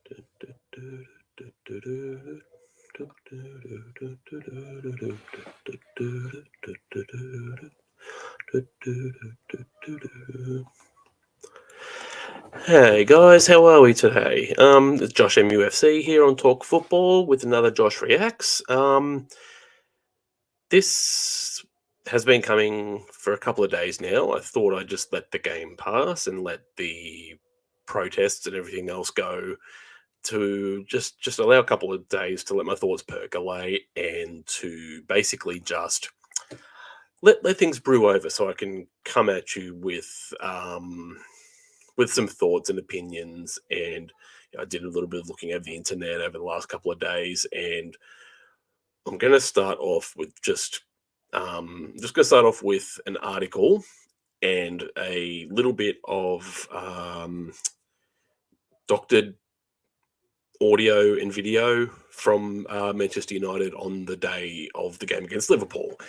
Hey guys, how are we today? It's Josh MUFC here on Talk Football with another Josh Reacts. This has been coming for a couple of days now. I thought I'd just let the game pass and let the protests and everything else go to just allow a couple of days to let my thoughts percolate and to basically just let things brew over so I can come at you with some thoughts and opinions. And I did a little bit of looking at the internet over the last couple of days, and I'm going to start off with an article and a little bit of doctored audio and video from Manchester United on the day of the game against Liverpool.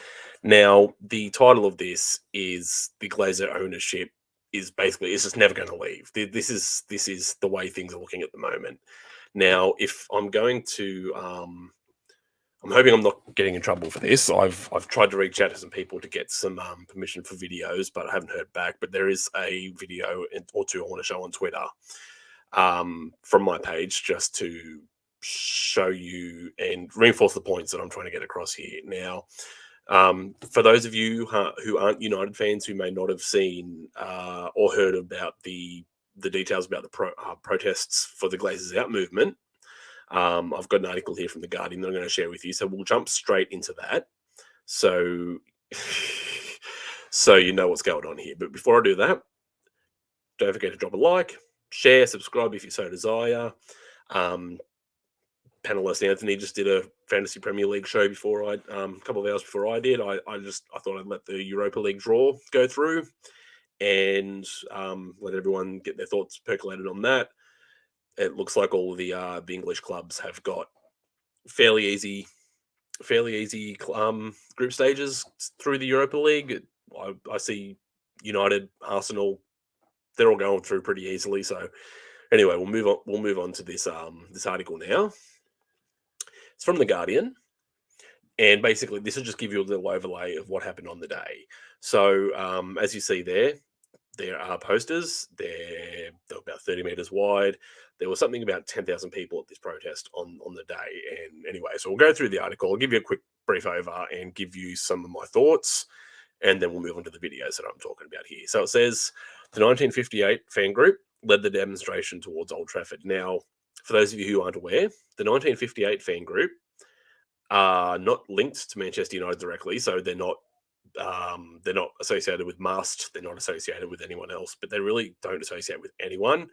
Now, the title of this is "The Glazer Ownership is basically it's just never going to leave." This is the way things are looking at the moment. Now, if I'm going to, I'm hoping I'm not getting in trouble for this. I've tried to reach out to some people to get some permission for videos, but I haven't heard back. But there is a video or two I want to show on Twitter from my page just to show you and reinforce the points that I'm trying to get across here. Now, for those of you who aren't United fans who may not have seen or heard about the details about the protests for the Glazers out movement, I've got an article here from The Guardian that I'm going to share with you. So we'll jump straight into that. So, so you know what's going on here. But before I do that, don't forget to drop a like, share, subscribe if you so desire. Panelist Anthony just did a fantasy Premier League show before a couple of hours before I did. I thought I'd let the Europa League draw go through and let everyone get their thoughts percolated on that. It looks like all of the English clubs have got fairly easy group stages through the Europa League. I see United, Arsenal, they're all going through pretty easily. So anyway, we'll move on to this this article now. It's from The Guardian, and basically this will just give you a little overlay of what happened on the day. So as you see there are posters. They're about 30 meters wide. There was something about 10,000 people at this protest on the day. And anyway, so we'll go through the article. I'll give you a quick brief over and give you some of my thoughts, and then we'll move on to the videos that I'm talking about here. So it says the 1958 fan group led the demonstration towards Old Trafford. Now, for those of you who aren't aware, the 1958 fan group are not linked to Manchester United directly, so they're not associated with Must. They're not associated with anyone else, but they really don't associate with anyone.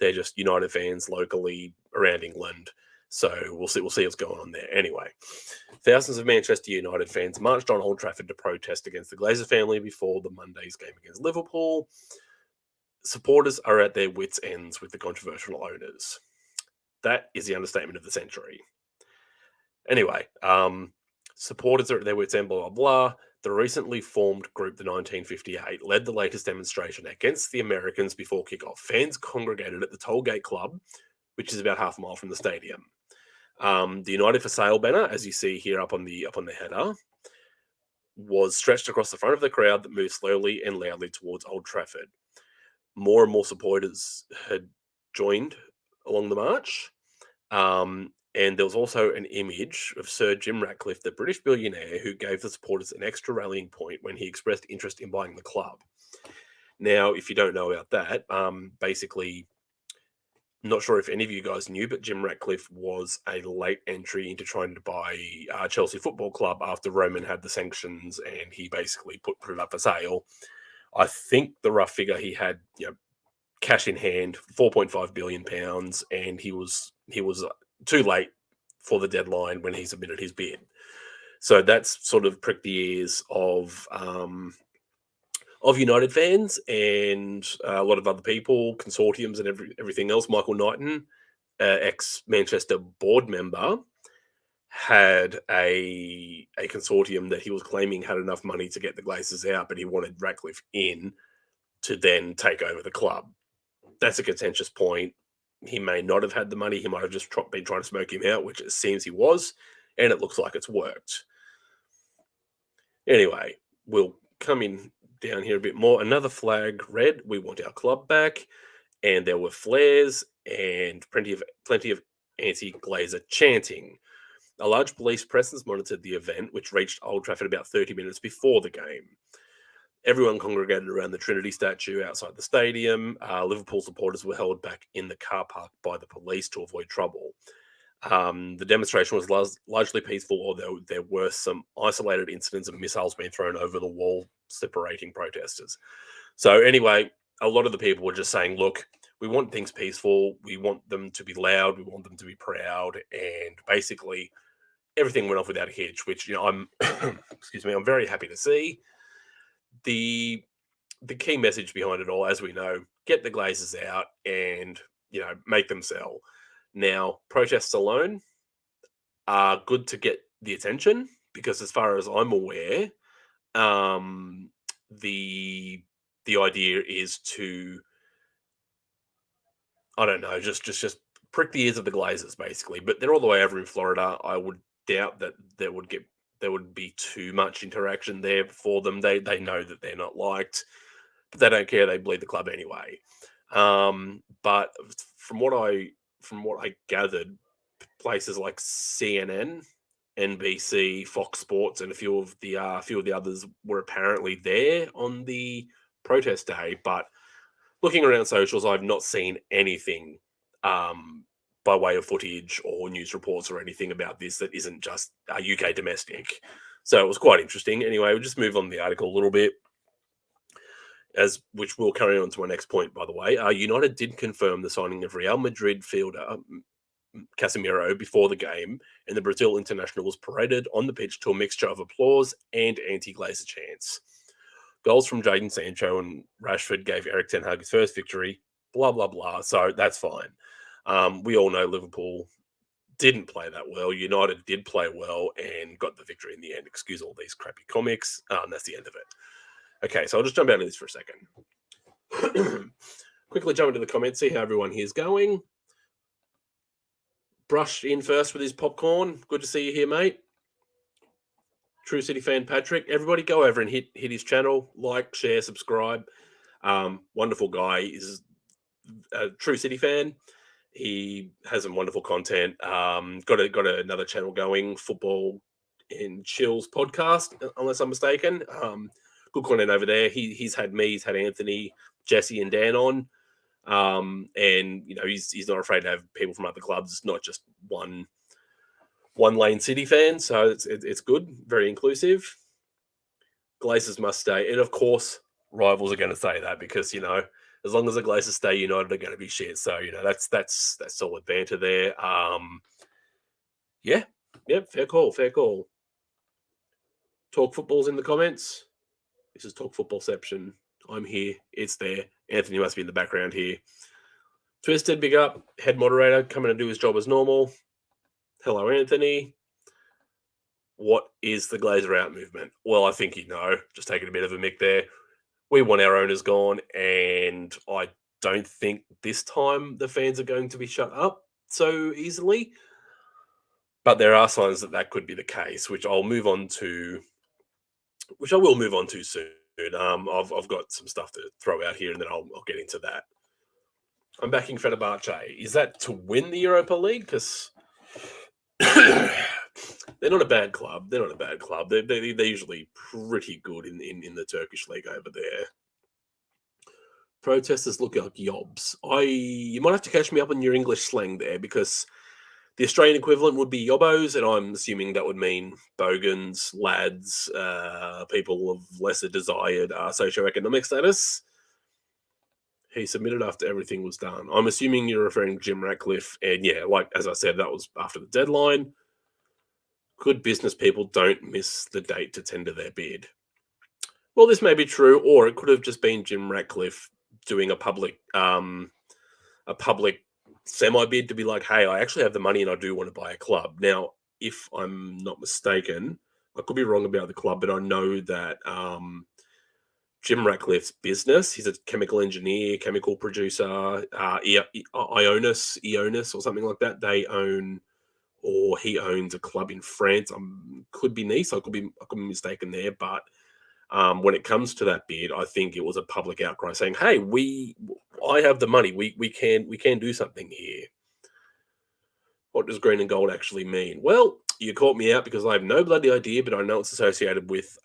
They're just United fans locally around England. So we'll see what's going on there. Anyway, thousands of Manchester United fans marched on Old Trafford to protest against the Glazer family before the Monday's game against Liverpool. Supporters are at their wits' ends with the controversial owners. That is the understatement of the century. Anyway, supporters are at their wits' end, blah, blah, blah. The recently formed group, the 1958, led the latest demonstration against the Americans before kickoff. Fans congregated at the Tollgate Club, which is about half a mile from the stadium. The United for Sale banner, as you see here up on the header, was stretched across the front of the crowd that moved slowly and loudly towards Old Trafford. More and more supporters had joined along the march. And there was also an image of Sir Jim Ratcliffe, the British billionaire, who gave the supporters an extra rallying point when he expressed interest in buying the club. Now, if you don't know about that, basically, not sure if any of you guys knew, but Jim Ratcliffe was a late entry into trying to buy Chelsea Football Club after Roman had the sanctions, and he basically put it up for sale. I think the rough figure he had, cash in hand, £4.5 billion, and he was too late for the deadline when he submitted his bid. So that's sort of pricked the ears of United fans and a lot of other people, consortiums and everything else. Michael Knighton, ex-Manchester board member, had a consortium that he was claiming had enough money to get the Glazers out, but he wanted Ratcliffe in to then take over the club. That's a contentious point. He may not have had the money. He might have just been trying to smoke him out, which it seems he was, and it looks like it's worked. Anyway, we'll come in down here a bit more. Another flag read, "We want our club back," and there were flares and plenty of anti-Glazer chanting. A large police presence monitored the event, which reached Old Trafford about 30 minutes before the game. Everyone congregated around the Trinity statue outside the stadium. Liverpool supporters were held back in the car park by the police to avoid trouble. The demonstration was largely peaceful, although there were some isolated incidents of missiles being thrown over the wall, separating protesters. So anyway, a lot of the people were just saying, look, we want things peaceful. We want them to be loud. We want them to be proud. And basically everything went off without a hitch, which, I'm, excuse me, I'm very happy to see. The key message behind it all, as we know, get the Glazers out and, make them sell. Now, protests alone are good to get the attention because, as far as I'm aware, the idea is to, I don't know, just prick the ears of the Glazers, basically. But they're all the way over in Florida. I would doubt that there would be too much interaction there for them. They know that they're not liked, but they don't care. They bleed the club anyway. But from what I gathered, places like CNN, NBC, Fox Sports, and a few of the others were apparently there on the protest day. But looking around socials, I've not seen anything by way of footage or news reports or anything about this that isn't just UK domestic. So it was quite interesting. Anyway, we'll just move on the article a little bit, which will carry on to our next point, by the way. United did confirm the signing of Real Madrid fielder Casemiro before the game, and the Brazil international was paraded on the pitch to a mixture of applause and anti-Glazer chants. Goals from Jadon Sancho and Rashford gave Erik ten Hag his first victory, blah, blah, blah. So that's fine. We all know Liverpool didn't play that well. United did play well and got the victory in the end. Excuse all these crappy comics. That's the end of it. Okay, so I'll just jump out of this for a second. Quickly jump into the comments, see how everyone here's going. Brush in first with his popcorn. Good to see you here, mate. True City fan Patrick. Everybody go over and hit his channel. Like, share, subscribe. Wonderful guy. He's a True City fan. He has some wonderful content. Got another channel going, Football and Chills podcast, unless I'm mistaken. Good content over there. He's had me, he's had Anthony, Jesse, and Dan on. And he's not afraid to have people from other clubs. It's not just one lane City fan, so it's good, very inclusive. Glazers must stay, and of course, rivals are going to say that because as long as the Glazers stay, United are going to be shit. So that's solid banter there. Yeah, fair call. Talk Football's in the comments. This is Talk Footballception. I'm here. It's there. Anthony must be in the background here. Twisted, big up. Head moderator coming to do his job as normal. Hello, Anthony. What is the Glazer out movement? Well, I think just taking a bit of a mick there. We want our owners gone, and I don't think this time the fans are going to be shut up so easily. But there are signs that could be the case, which I will move on to soon. I've got some stuff to throw out here, and then I'll get into that. I'm backing Fenerbahce. Is that to win the Europa League? Because they're not a bad club. They're usually pretty good in the Turkish league over there. Protesters look like yobs. You might have to catch me up on your English slang there, because the Australian equivalent would be yobbos, and I'm assuming that would mean bogans, lads, people of lesser desired socioeconomic status. He submitted after everything was done. I'm assuming you're referring to Jim Ratcliffe, and yeah, like as I said, that was after the deadline. Good business people don't miss the date to tender their bid. Well, this may be true, or it could have just been Jim Ratcliffe doing a public semi-bid to be like, hey, I actually have the money and I do want to buy a club. Now, if I'm not mistaken, I could be wrong about the club, but I know that Jim Ratcliffe's business. He's a chemical engineer, chemical producer. Ionis, or something like that. They own, or he owns, a club in France. Could be Nice. I could be mistaken there, but when it comes to that bid, I think it was a public outcry saying, "Hey, I have the money. We can do something here." What does green and gold actually mean? Well, you caught me out because I have no bloody idea, but I know it's associated with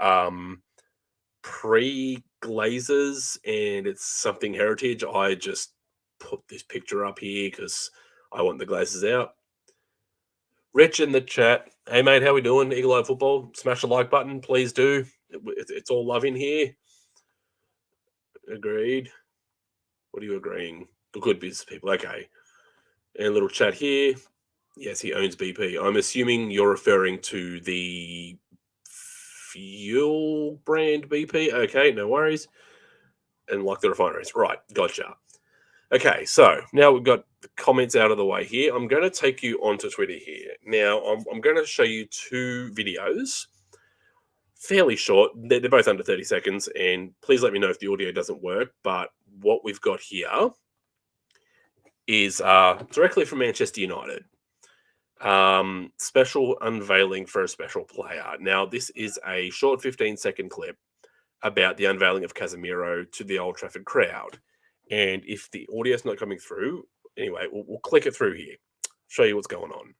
pre-Glazers and it's something heritage. I just put this picture up here because I want the Glazers out. Rich in the chat. Hey, mate, how we doing? Eagle Eye Football. Smash the like button, please do. It's all love in here. Agreed. What are you agreeing? Good business people. Okay. And a little chat here. Yes, he owns BP. I'm assuming you're referring to the fuel brand BP. Okay, no worries. And like the refineries. Right, gotcha. Okay, so now we've got the comments out of the way here. I'm going to take you onto Twitter here. Now, I'm going to show you two videos. Fairly short. They're both under 30 seconds. And please let me know if the audio doesn't work. But what we've got here is directly from Manchester United. Special unveiling for a special player. Now, this is a short 15-second clip about the unveiling of Casemiro to the Old Trafford crowd. And if the audio's not coming through, anyway, we'll click it through here, show you what's going on.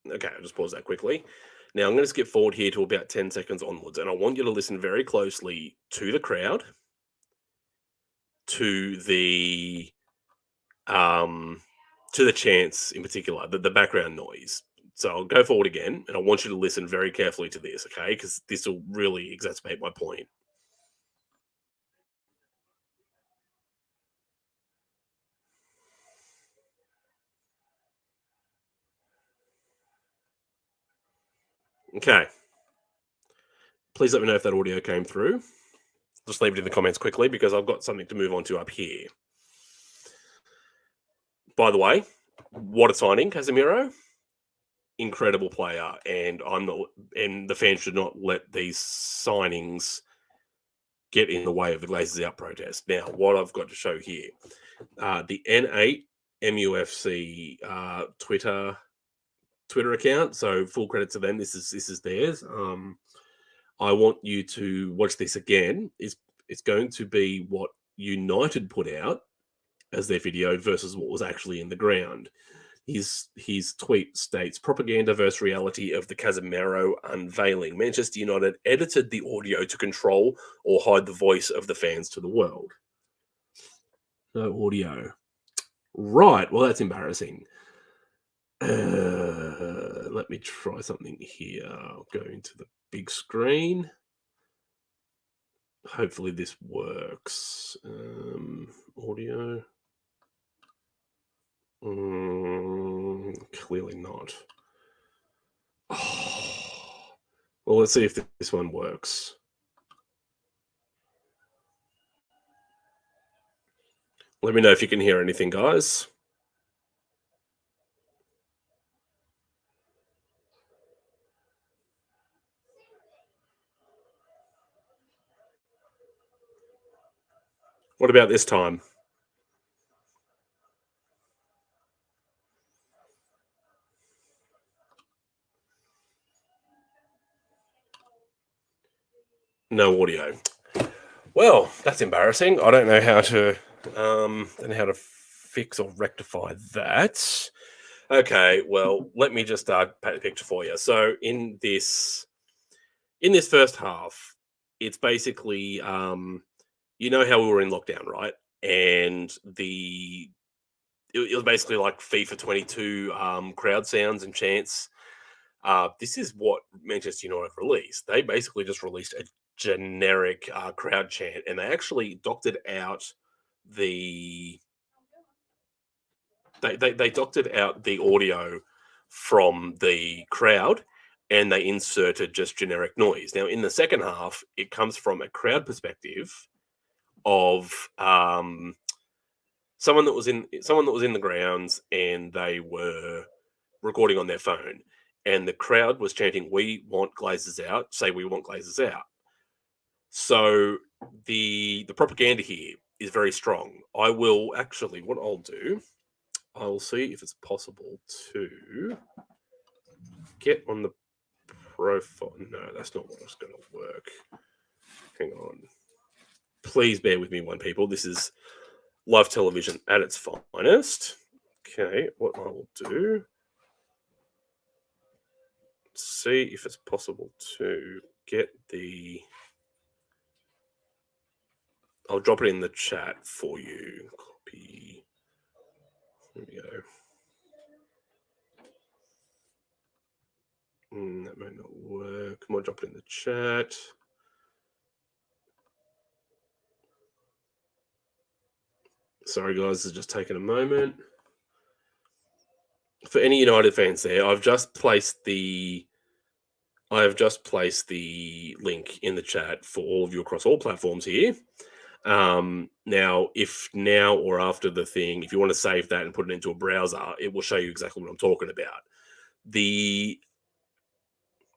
Okay, I'll just pause that quickly. Now, I'm going to skip forward here to about 10 seconds onwards, and I want you to listen very closely to the crowd, to the chants in particular, the background noise. So I'll go forward again, and I want you to listen very carefully to this, okay? Because this will really exacerbate my point. Okay. Please let me know if that audio came through. Just leave it in the comments quickly because I've got something to move on to up here. By the way, what a signing, Casemiro. Incredible player, and the fans should not let these signings get in the way of the Glazers out protest. Now, what I've got to show here, the N8 MUFC Twitter account. So full credit to them. This is theirs. I want you to watch this again. It's going to be what United put out as their video versus what was actually in the ground. His tweet states, "Propaganda versus reality of the Casemiro unveiling. Manchester United edited the audio to control or hide the voice of the fans to the world." No audio. Right. Well, that's embarrassing. Let me try something here. I'll go into the big screen. Hopefully this works. Audio. Clearly not. Oh. Well, let's see if this one works. Let me know if you can hear anything, guys. What about this time? No audio. Well, that's embarrassing. I don't know how to fix or rectify that. Okay, well, let me just paint the picture for you. So in this first half, it's basically you know how we were in lockdown, right? And it was basically like FIFA 22 crowd sounds and chants. This is what Manchester United released. They basically just released a generic crowd chant, and they actually doctored out the they doctored out the audio from the crowd and they inserted just generic noise. Now, in the second half, it comes from a crowd perspective of someone that was in the grounds, and they were recording on their phone, and the crowd was chanting, "We want Glazers out! Say we want Glazers out!" So the propaganda here is very strong. I will actually, what I'll do, I'll see if it's possible to get on the profile. No, that's not what's going to work. Hang on. Please bear with me, one people. This is live television at its finest. Okay, what I will do, see if it's possible to get the. I'll drop it in the chat for you. Copy. Here we go. That might not work. Come on, drop it in the chat. Sorry, guys, it's just taking a moment. For any United fans there, I've just placed the link in the chat for all of you across all platforms here. Now, if now or after the thing, if you want to save that and put it into a browser, it will show you exactly what I'm talking about.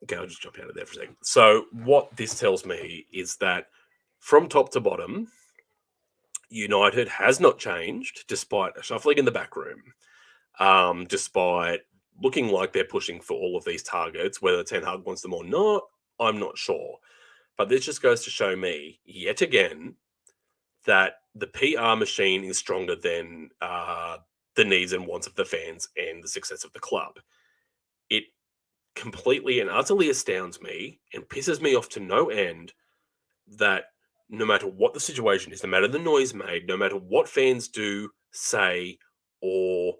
Okay, I'll just jump out of there for a second. So what this tells me is that from top to bottom, United has not changed despite a shuffling in the back room, despite looking like they're pushing for all of these targets. Whether Ten Hag wants them or not, I'm not sure. But this just goes to show me, yet again, that the PR machine is stronger than the needs and wants of the fans and the success of the club. It completely and utterly astounds me and pisses me off to no end that no matter what the situation is, no matter the noise made, no matter what fans do, say, or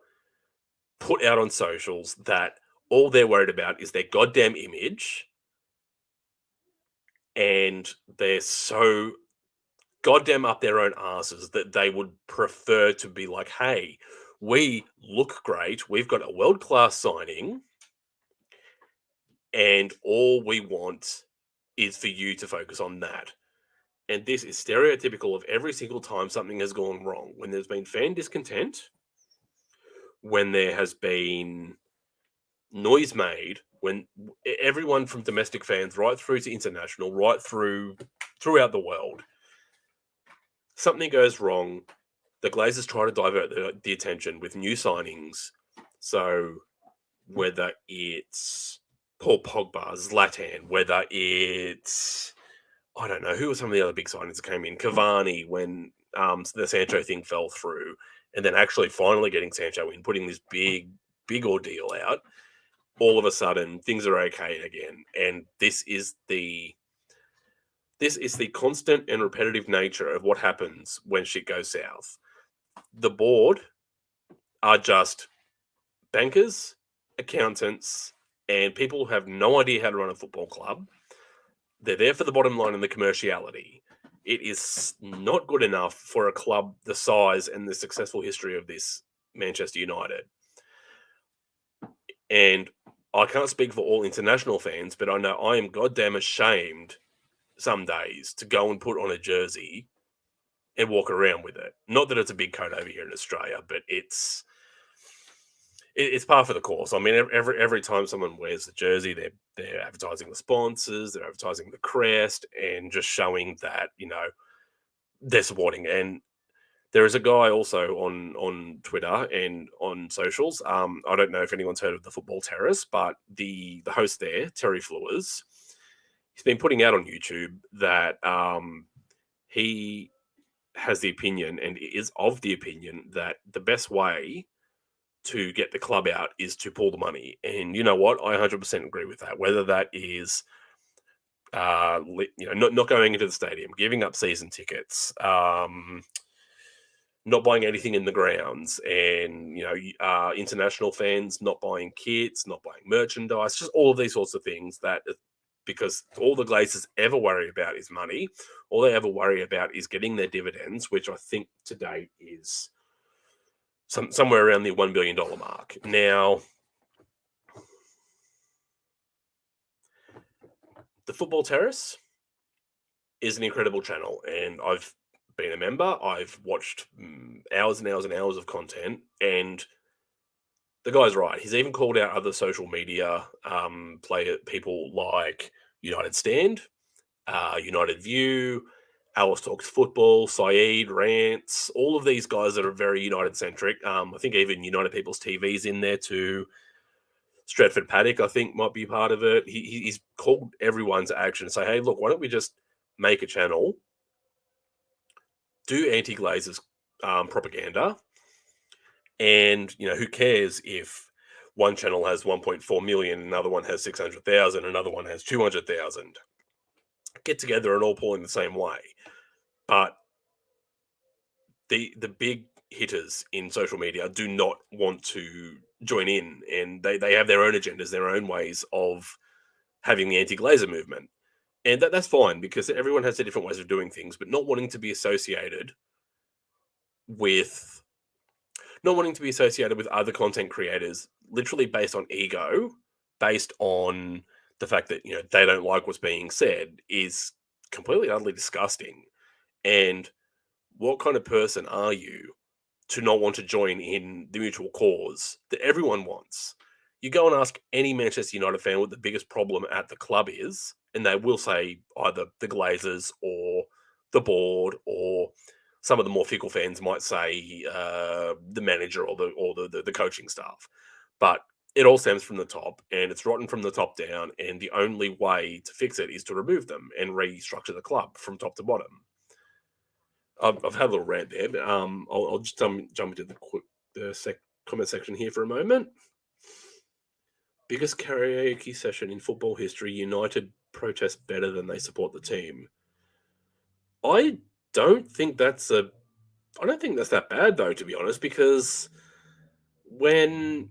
put out on socials, that all they're worried about is their goddamn image, and they're so goddamn up their own asses that they would prefer to be like, hey, we look great, we've got a world-class signing, and all we want is for you to focus on that. And this is stereotypical of every single time something has gone wrong. When there's been fan discontent, when there has been noise made, when everyone from domestic fans right through to international, right throughout the world, something goes wrong, the Glazers try to divert the attention with new signings. So whether it's Paul Pogba, Zlatan, whether it's, I don't know, who were some of the other big signings that came in? Cavani, when the Sancho thing fell through, and then actually finally getting Sancho in, putting this big ordeal out. All of a sudden, things are okay again. And this is the constant and repetitive nature of what happens when shit goes south. The board are just bankers, accountants, and people who have no idea how to run a football club. They're there for the bottom line and the commerciality. It is not good enough for a club the size and the successful history of this Manchester United. And I can't speak for all international fans, but I know I am goddamn ashamed some days to go and put on a jersey and walk around with it. Not that it's a big coat over here in Australia, but it's par for the course. I mean, every time someone wears the jersey, they're advertising the sponsors, they're advertising the crest, and just showing that, you know, they're supporting. And there is a guy also on Twitter and on socials. I don't know if anyone's heard of the Football Terrace, but the host there, Terry Flewers, he's been putting out on YouTube that he has the opinion and is of the opinion that the best way to get the club out is to pull the money. And you know what? I 100% agree with that. Whether that is, not going into the stadium, giving up season tickets, not buying anything in the grounds, and international fans not buying kits, not buying merchandise, just all of these sorts of things. That because all the Glazers ever worry about is money. All they ever worry about is getting their dividends, which I think to date is somewhere around the $1 billion mark. Now, The Football Terrace is an incredible channel, and I've been a member. I've watched hours and hours and hours of content, and the guy's right. He's even called out other social media people like United Stand, United View, Alice Talks Football, Saeed, Rants, all of these guys that are very United centric. I think even United People's TV's in there too. Stretford Paddock, I think, might be part of it. He's called everyone to action and say, hey, look, why don't we just make a channel, do anti-Glazers propaganda, and, who cares if one channel has 1.4 million, another one has 600,000, another one has 200,000. Get together and all pull in the same way. But the big hitters in social media do not want to join in, and they have their own agendas, their own ways of having the anti-Glazer movement. And that's fine, because everyone has their different ways of doing things, but not wanting to be associated with other content creators, literally based on ego, based on the fact that they don't like what's being said, is completely utterly disgusting. And what kind of person are you to not want to join in the mutual cause that everyone wants? You go and ask any Manchester United fan what the biggest problem at the club is, and they will say either the Glazers or the board, or some of the more fickle fans might say the manager or the coaching staff. But it all stems from the top, and it's rotten from the top down. And the only way to fix it is to remove them and restructure the club from top to bottom. I've had a little rant there, but I'll just jump into the comment section here for a moment. Biggest karaoke session in football history. United protest better than they support the team. I don't think that's that bad, though, to be honest, because when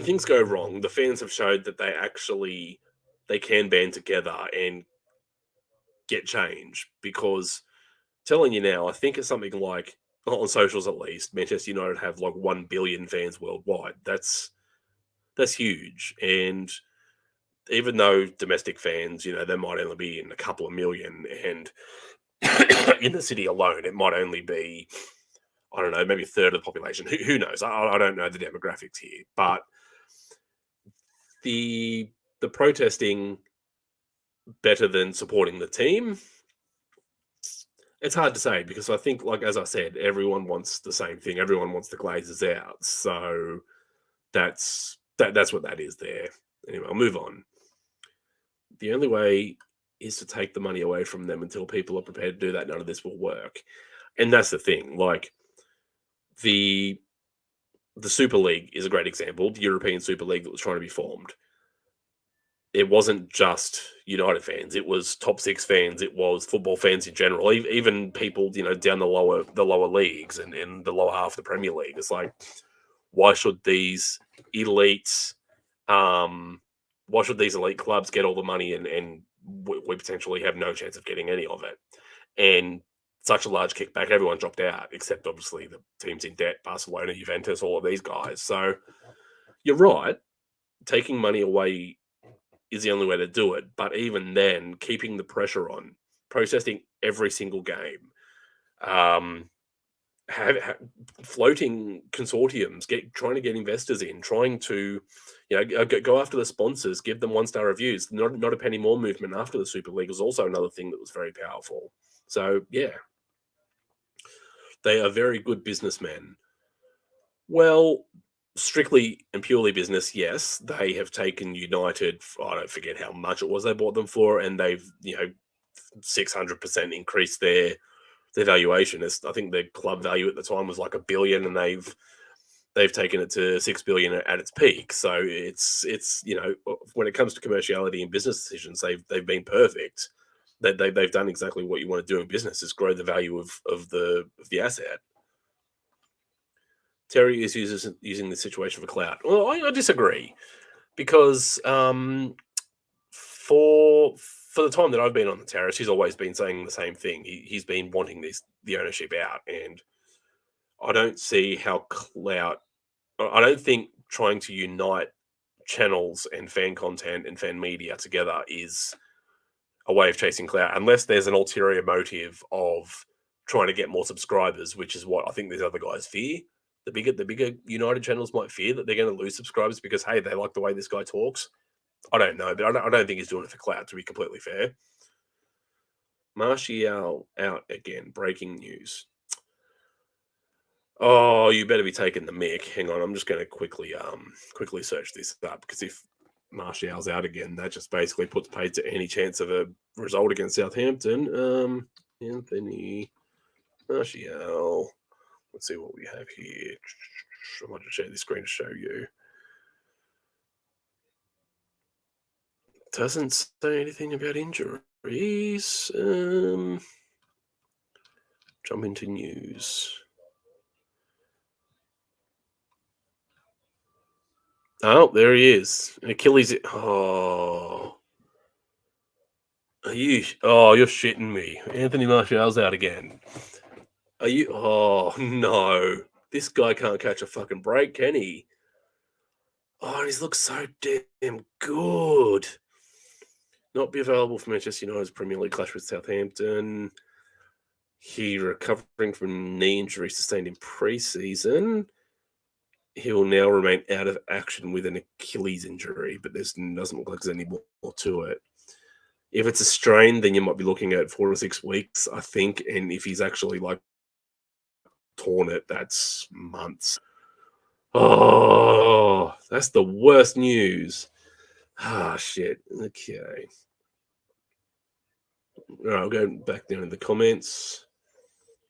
things go wrong, the fans have showed that they can band together and get change. Because telling you now, I think it's something like, on socials at least, Manchester United have like 1 billion fans worldwide. That's huge. And even though domestic fans, there might only be in a couple of million, and in the city alone, it might only be, I don't know, maybe a third of the population. Who knows? I don't know the demographics here, but the protesting better than supporting the team, it's hard to say, because I think, like, as I said, everyone wants the same thing. Everyone wants the Glazers out. So that's what that is there. Anyway, I'll move on. The only way is to take the money away from them. Until people are prepared to do that, none of this will work. And that's the thing. Like, the Super League is a great example. The European Super League that was trying to be formed. It wasn't just United fans. It was top six fans. It was football fans in general. Even people, down the lower leagues and the lower half of the Premier League. It's like, why should these elites, why should these elite clubs get all the money, and we potentially have no chance of getting any of it? And such a large kickback, everyone dropped out, except obviously the teams in debt, Barcelona, Juventus, all of these guys. So you're right. Taking money away is the only way to do it. But even then, keeping the pressure on, protesting every single game, floating consortiums, trying to get investors in, trying to, go after the sponsors, give them 1-star reviews. Not a penny more movement after the Super League was also another thing that was very powerful. So yeah, they are very good businessmen. Well, strictly and purely business, yes, they have taken United. I don't forget how much it was they bought them for, and they've 600% increased their valuation. I think their club value at the time was like $1 billion, and they've taken it to $6 billion at its peak. So it's when it comes to commerciality and business decisions, they've been perfect. They've done exactly what you want to do in business, is grow the value of the asset. Terry is using the situation for clout. Well, I disagree, because for the time that I've been on the terrace, he's always been saying the same thing. He's been wanting the ownership out, and I don't see how clout. I don't think trying to unite channels and fan content and fan media together is a way of chasing clout, unless there's an ulterior motive of trying to get more subscribers, which is what I think these other guys fear. The bigger United channels might fear that they're going to lose subscribers because, hey, they like the way this guy talks. I don't know, but I don't think he's doing it for clout, to be completely fair. Martial out again. Breaking news. Oh, you better be taking the mick. Hang on, I'm just going to quickly search this up, because if Martial's out again, that just basically puts paid to any chance of a result against Southampton. Anthony Martial. Let's see what we have here. I might just share this screen to show you. Doesn't say anything about injuries. Jump into news. Oh, there he is. Achilles. Oh. Are you? Oh, you're shitting me. Anthony Martial's out again. Are you? Oh, no. This guy can't catch a fucking break, can he? Oh, he's looked so damn good. Not be available for Manchester United's Premier League clash with Southampton. He recovering from knee injury sustained in pre-season. He will now remain out of action with an Achilles injury, but doesn't look like there's any more to it. If it's a strain, then you might be looking at 4 to 6 weeks, I think. And if he's actually like torn it, that's months. Oh, that's the worst news. Ah, shit. Okay. All right, I'll go back down in the comments.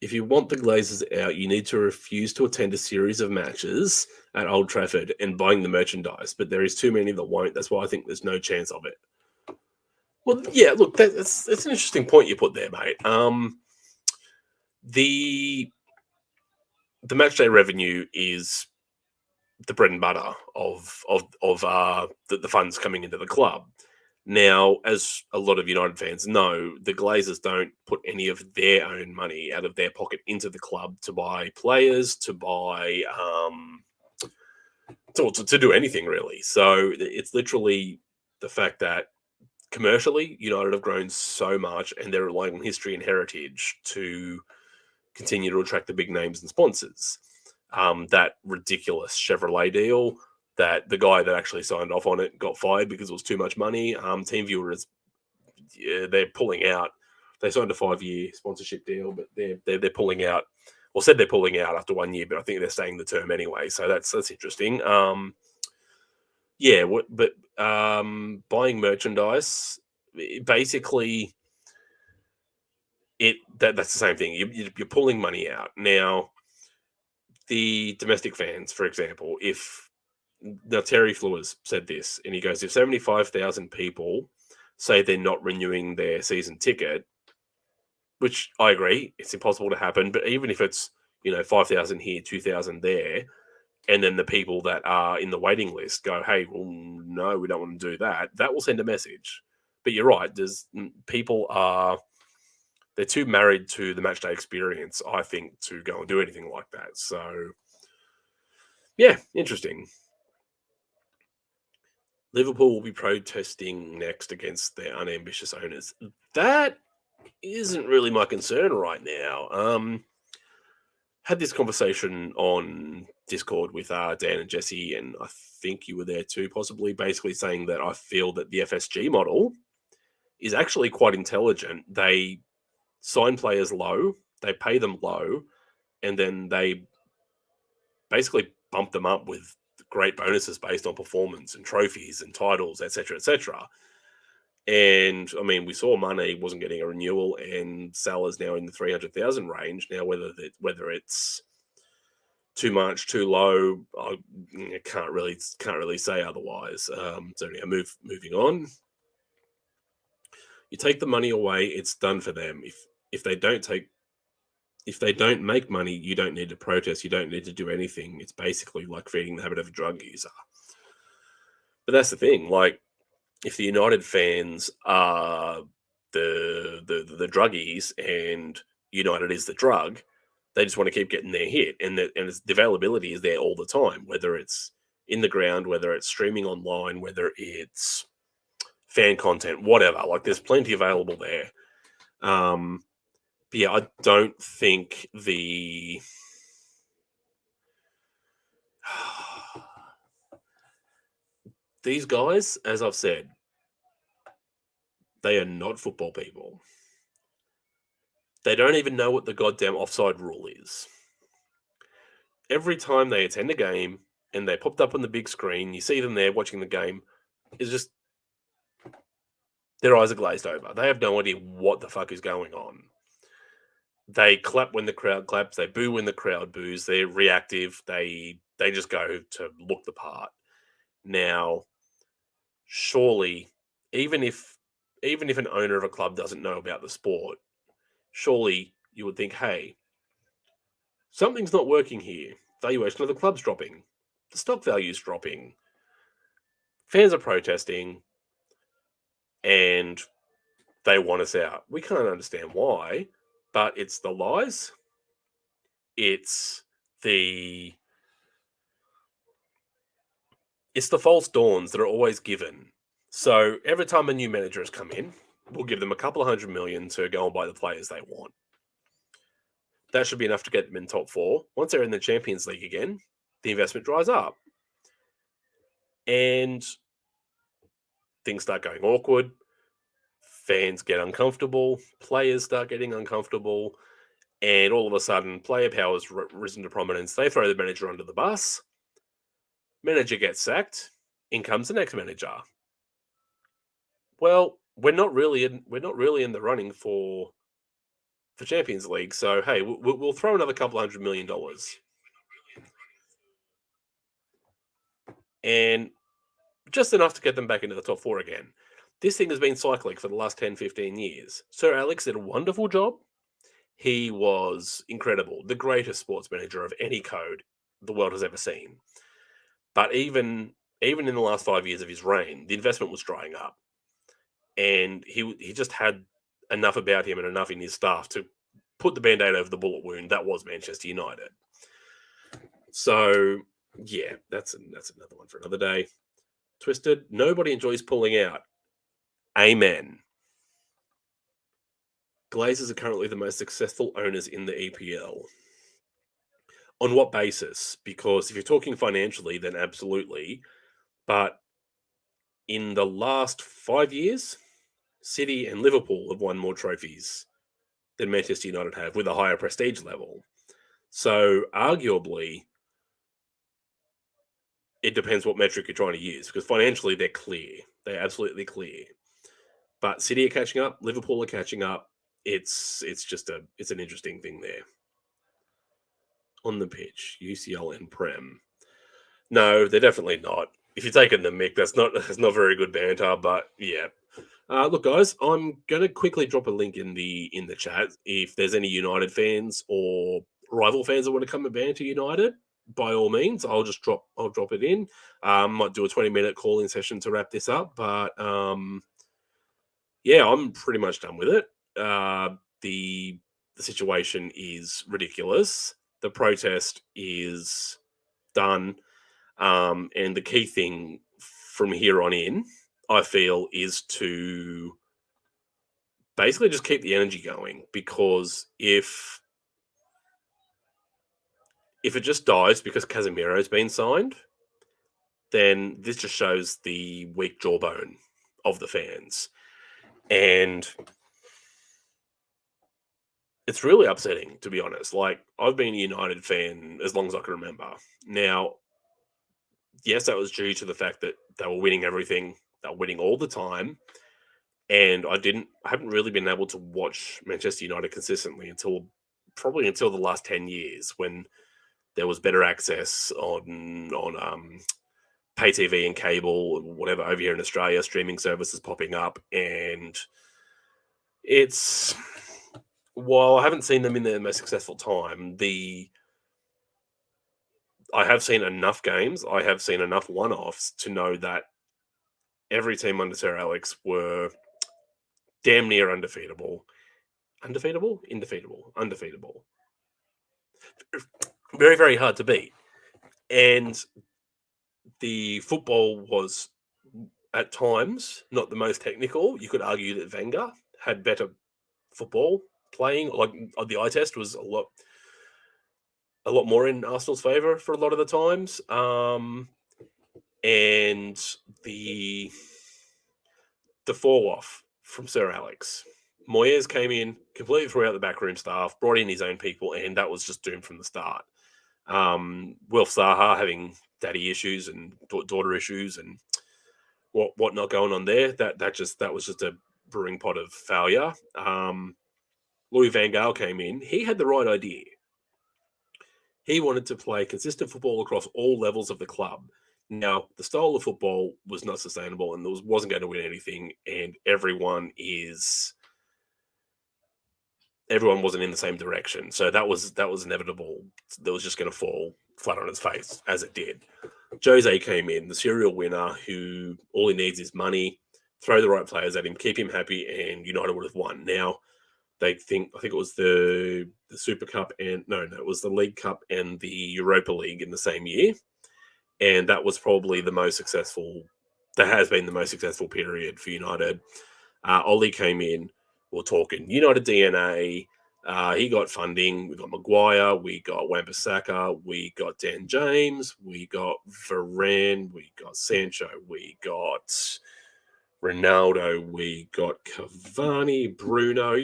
If you want the Glazers out, you need to refuse to attend a series of matches at Old Trafford and buying the merchandise. But there is too many that won't. That's why I think there's no chance of it. Well, yeah, look, that's an interesting point you put there, mate. The matchday revenue is the bread and butter of the funds coming into the club. Now, as a lot of United fans know, the Glazers don't put any of their own money out of their pocket into the club to buy players, to buy to do anything really. So it's literally the fact that commercially, United have grown so much, and they're relying on history and heritage to continue to attract the big names and sponsors. That ridiculous Chevrolet deal, that the guy that actually signed off on it got fired because it was too much money. TeamViewer is they're pulling out. They signed a 5-year sponsorship deal, but they're pulling out. Well, said they're pulling out after 1 year, but I think they're staying the term anyway. So that's interesting. Buying merchandise, basically, that's the same thing. You're pulling money out now. The domestic fans, for example, now Terry Flores said this, and he goes, if 75,000 people say they're not renewing their season ticket, which I agree, it's impossible to happen, but even if it's 5,000 here, 2,000 there, and then the people that are in the waiting list go, hey, well, no, we don't want to do that, that will send a message. But you're right, they're too married to the matchday experience, I think, to go and do anything like that. So, yeah, interesting. Liverpool will be protesting next against their unambitious owners. That isn't really my concern right now. Had this conversation on Discord with Dan and Jesse, and I think you were there too, possibly, basically saying that I feel that the FSG model is actually quite intelligent. They sign players low, they pay them low, and then they basically bump them up with great bonuses based on performance and trophies and titles, etc., etc. And I mean, we saw Mane wasn't getting a renewal, and Salah's now in the 300,000 range. Now, whether it's too much, too low, I can't really say otherwise. So yeah, moving on. You take the money away, it's done for them. If they don't make money, you don't need to protest. You don't need to do anything. It's basically like feeding the habit of a drug user. But that's the thing. Like, if the United fans are the druggies and United is the drug, they just want to keep getting their hit, and the availability is there all the time. Whether it's in the ground, whether it's streaming online, whether it's fan content, whatever. Like, there's plenty available there. But yeah, I don't think these guys, as I've said, they are not football people. They don't even know what the goddamn offside rule is. Every time they attend a game and they popped up on the big screen, you see them there watching the game, it's just their eyes are glazed over. They have no idea what the fuck is going on. They clap when the crowd claps. They boo when the crowd boos. They're reactive. They just go to look the part. Now, surely, even if an owner of a club doesn't know about the sport, surely you would think, hey, something's not working here. Valuation of the club's dropping. The stock value's dropping. Fans are protesting, and they want us out. We can't understand why, but it's the lies. It's the false dawns that are always given. So every time a new manager has come in, we'll give them a couple of $100 million to go and buy the players they want. That should be enough to get them in top four. Once they're in the Champions League again, the investment dries up. And things start going awkward. Fans get uncomfortable. Players start getting uncomfortable. And all of a sudden, player power's risen to prominence. They throw the manager under the bus. Manager gets sacked. In comes the next manager. Well, we're not really in the running for Champions League. So hey, we'll throw another couple $100 million, and just enough to get them back into the top four again. This thing has been cycling for the last 10, 15 years. Sir Alex did a wonderful job. He was incredible, the greatest sports manager of any code the world has ever seen. But even in the last 5 years of his reign, the investment was drying up. And he just had enough about him and enough in his staff to put the Band-Aid over the bullet wound that was Manchester United. So, yeah, that's another one for another day. Twisted, nobody enjoys pulling out. Amen. Glazers are currently the most successful owners in the EPL. On what basis? Because if you're talking financially, then absolutely. But in the last 5 years, City and Liverpool have won more trophies than Manchester United have, with a higher prestige level. So arguably, it depends what metric you're trying to use, because financially they're clear. They're absolutely clear. But City are catching up. Liverpool are catching up. It's an interesting thing there. On the pitch, UCL and Prem. No, they're definitely not. If you're taking the mick, that's not very good banter. But yeah, look, guys, I'm gonna quickly drop a link in the chat. If there's any United fans or rival fans that want to come and banter United, by all means, I'll drop it in. Might do a 20-minute calling session to wrap this up, but yeah, I'm pretty much done with it. The situation is ridiculous. The protest is done. And the key thing from here on in, I feel, is to basically just keep the energy going, because if it just dies because Casemiro's been signed, then this just shows the weak jawbone of the fans. And it's really upsetting, to be honest. Like, I've been a United fan as long as I can remember. Now, yes, that was due to the fact that they were winning everything. They were winning all the time. And I haven't really been able to watch Manchester United consistently until the last 10 years, when there was better access on pay TV and cable or whatever over here in Australia, streaming services popping up. And while I haven't seen them in their most successful time, I have seen enough games, I have seen enough one-offs to know that every team under Sir Alex were damn near undefeatable. Undefeatable? Indefeatable. Undefeatable. Very, very hard to beat. And the football was at times not the most technical. You could argue that Wenger had better football playing. Like the eye test was a lot more in Arsenal's favour for a lot of the times. And the fall off from Sir Alex. Moyes came in, completely threw out the backroom staff, brought in his own people, and that was just doomed from the start. Wilf Zaha having daddy issues and daughter issues and what not going on there. That was just a brewing pot of failure. Louis Van Gaal came in. He had the right idea. He wanted to play consistent football across all levels of the club. Now, the style of football was not sustainable and wasn't going to win anything, and everyone wasn't in the same direction. So that was inevitable. That was just going to fall flat on its face, as it did. Jose came in, the serial winner, who all he needs is money, throw the right players at him, keep him happy, and United would have won. Now, I think it was the Super Cup and it was the League Cup and the Europa League in the same year, and that was probably the most successful. That has been the most successful period for United. Ollie came in. We're talking United DNA. He got funding. We got Maguire. We got Wan-Bissaka. We got Dan James. We got Varane. We got Sancho. We got Ronaldo. We got Cavani, Bruno.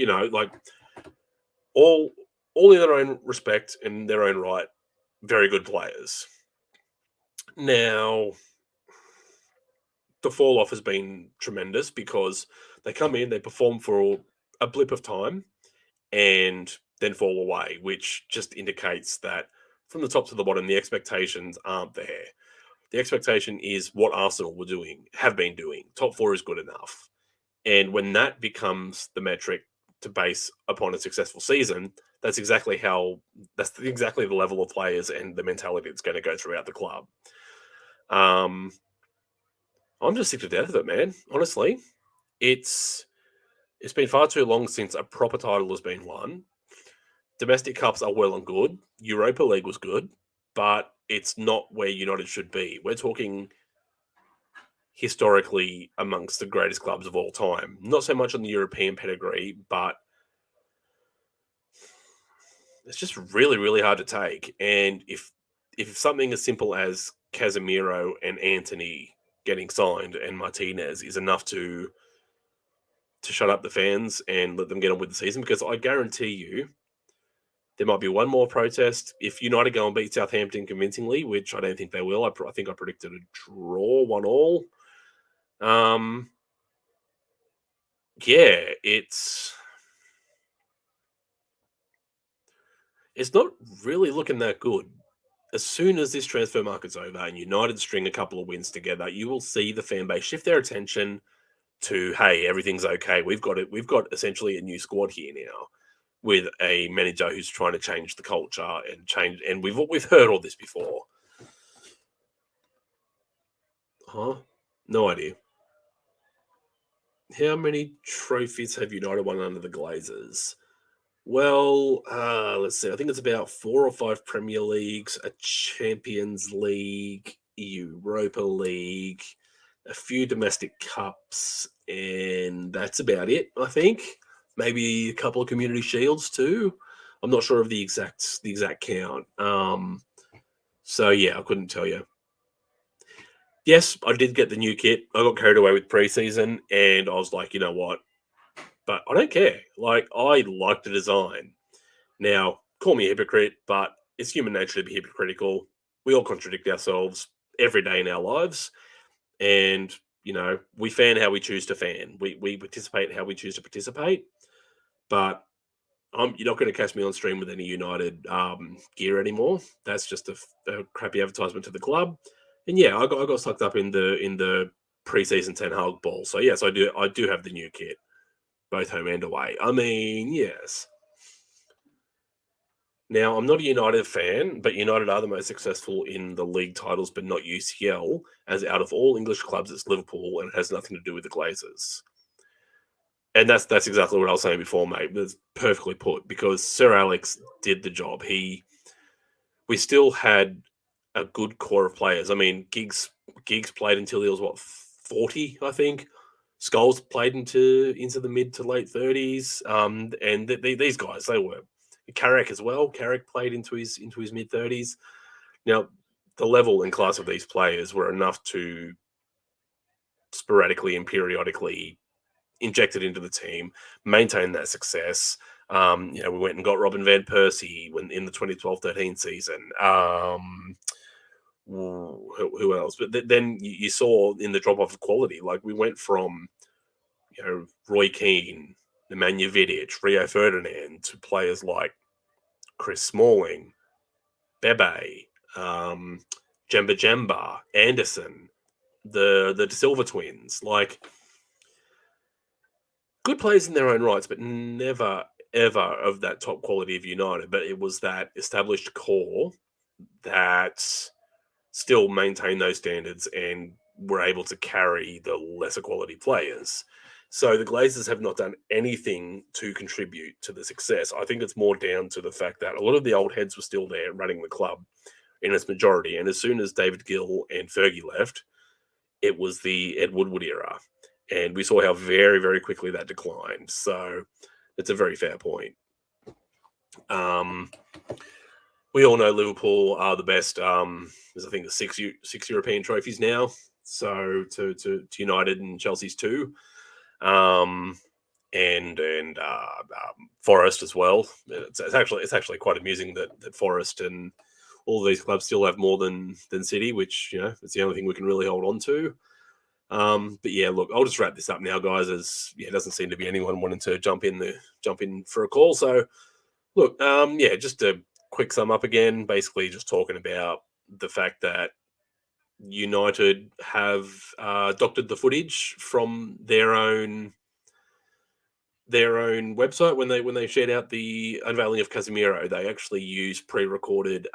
All in their own respect and their own right, very good players. Now, the fall off has been tremendous because they come in, they perform for a blip of time, and then fall away, which just indicates that from the top to the bottom, the expectations aren't there. The expectation is what Arsenal have been doing. Top four is good enough. And when that becomes the metric to base upon a successful season, that's exactly the level of players and the mentality that's going to go throughout the club. I'm just sick to death of it, man. Honestly, it's been far too long since a proper title has been won. Domestic cups are well and good. Europa League was good, but it's not where United should be. We're talking historically amongst the greatest clubs of all time. Not so much on the European pedigree, but it's just really, really hard to take. And if something as simple as Casemiro and Antony getting signed and Martinez is enough to shut up the fans and let them get on with the season, because I guarantee you there might be one more protest if United go and beat Southampton convincingly, which I don't think they will. I think I predicted a draw, 1-1. Yeah, it's not really looking that good. As soon as this transfer market's over and United string a couple of wins together, you will see the fan base shift their attention to, hey, everything's okay. We've got essentially a new squad here now with a manager who's trying to change the culture and change. And we've heard all this before. Huh? No idea. How many trophies have United won under the Glazers? Well, let's see. I think it's about 4 or 5 Premier Leagues, a Champions League, Europa League, a few domestic cups, and that's about it, I think. Maybe a couple of Community Shields too. I'm not sure of the exact count. So yeah, I couldn't tell you. Yes, I did get the new kit. I got carried away with preseason, and I was like, you know what? But I don't care. Like, I like the design. Now, call me a hypocrite, but it's human nature to be hypocritical. We all contradict ourselves every day in our lives. And, we fan how we choose to fan. We participate how we choose to participate. But you're not going to catch me on stream with any United gear anymore. That's just a crappy advertisement to the club. And yeah, I got sucked up in the preseason Ten Hag ball. So yes, I do have the new kit, both home and away. I mean, yes. Now, I'm not a United fan, but United are the most successful in the league titles, but not UCL. As out of all English clubs, it's Liverpool, and it has nothing to do with the Glazers. And that's exactly what I was saying before, mate. That's perfectly put, because Sir Alex did the job. We still had a good core of players. I mean, Giggs played until he was 40, I think. Scholes played into the mid to late 30s. And these guys, they were Carrick as well. Carrick played into his mid 30s. Now, the level and class of these players were enough to sporadically and periodically inject it into the team, maintain that success. We went and got Robin van Persie when in the 2012-13 season. Who else? But then you saw in the drop off of quality, like we went from Roy Keane, Nemanja Vidic, Rio Ferdinand to players like Chris Smalling, Bebe, Jemba Jemba, Anderson, the De Silva twins, like good players in their own rights, but never ever of that top quality of United. But it was that established core that still maintained those standards and were able to carry the lesser quality players. So the Glazers have not done anything to contribute to the success. I think it's more down to the fact that a lot of the old heads were still there running the club in its majority. And as soon as David Gill and Fergie left, it was the Ed Woodward era. And we saw how very, very quickly that declined. So it's a very fair point. We all know Liverpool are the best. There's, I think, six European trophies now. So to United and Chelsea's 2. And Forest as well. It's actually quite amusing that Forest and all of these clubs still have more than City, which it's the only thing we can really hold on to. But yeah, look, I'll just wrap this up now, guys. As it doesn't seem to be anyone wanting to jump in for a call. So look, just a quick sum up again. Basically, just talking about the fact that United have doctored the footage from their own website when they shared out the unveiling of Casemiro. They actually used pre-recorded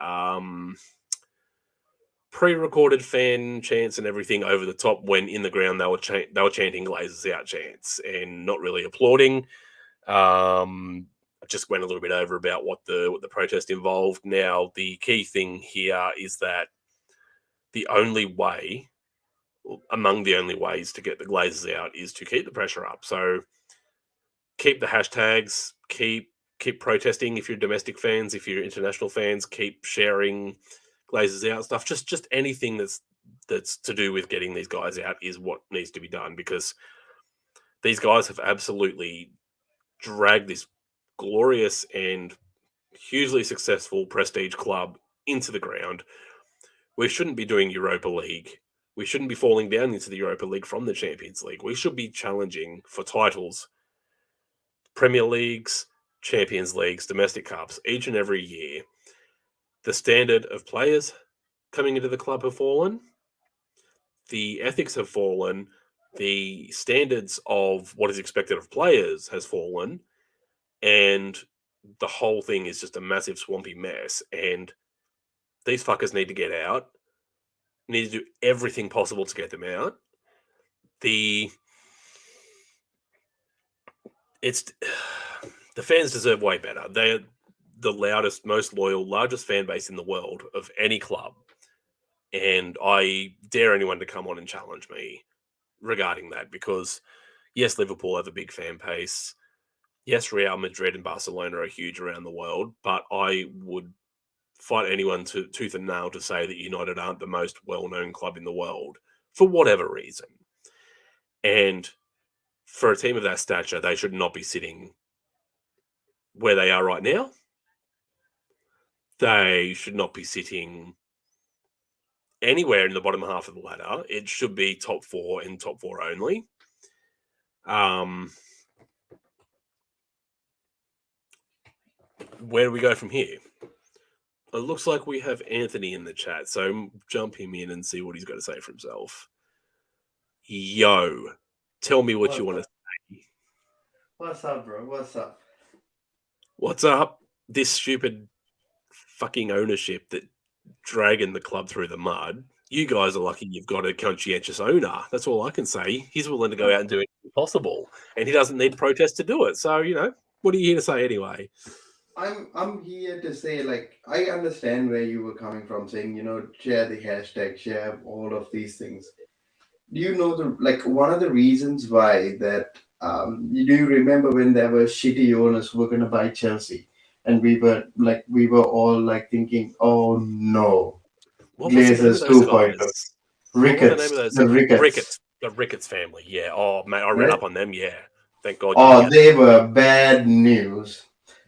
fan chants and everything over the top when in the ground they were chanting Glazers out chants and not really applauding. I just went a little bit over about what the protest involved. Now, the key thing here is that among the only ways to get the Glazers out is to keep the pressure up. So keep the hashtags, keep protesting if you're domestic fans, if you're international fans, keep sharing Glazers out stuff. Just anything that's to do with getting these guys out is what needs to be done, because these guys have absolutely dragged this glorious and hugely successful prestige club into the ground. We shouldn't be doing Europa League. We shouldn't be falling down into the Europa League from the Champions League. We should be challenging for titles, Premier Leagues, Champions Leagues, domestic cups, each and every year. The standard of players coming into the club have fallen. The ethics have fallen. The standards of what is expected of players has fallen. And the whole thing is just a massive swampy mess. And these fuckers need to get out. Need to do everything possible to get them out. The fans deserve way better. They're the loudest, most loyal, largest fan base in the world of any club. And I dare anyone to come on and challenge me regarding that, because yes, Liverpool have a big fan base. Yes, Real Madrid and Barcelona are huge around the world, but I would fight anyone tooth and nail to say that United aren't the most well-known club in the world for whatever reason. And for a team of that stature, they should not be sitting where they are right now. They should not be sitting anywhere in the bottom half of the ladder. It should be top 4 and top 4 only. Where do we go from here? It looks like we have Anthony in the chat, so jump him in and see what he's got to say for himself. Yo, tell me what you want to say. What's up, bro? What's up? What's up? This stupid fucking ownership that dragging the club through the mud. You guys are lucky you've got a conscientious owner. That's all I can say. He's willing to go out and do anything possible, and he doesn't need protest to do it. So, what are you here to say anyway? I'm here to say, like, I understand where you were coming from, saying, share the hashtag, share all of these things. Do you know the like one of the reasons why that do you remember when there were shitty owners who were gonna buy Chelsea, and we were all like thinking, oh no, What was the name of Glazers those 2.0, guys? What were the name of Ricketts, those? the Ricketts, Ricketts. The Ricketts family. Yeah. Oh, mate, I read right? up on them. Yeah. Thank God you did Oh, get them. they were bad news,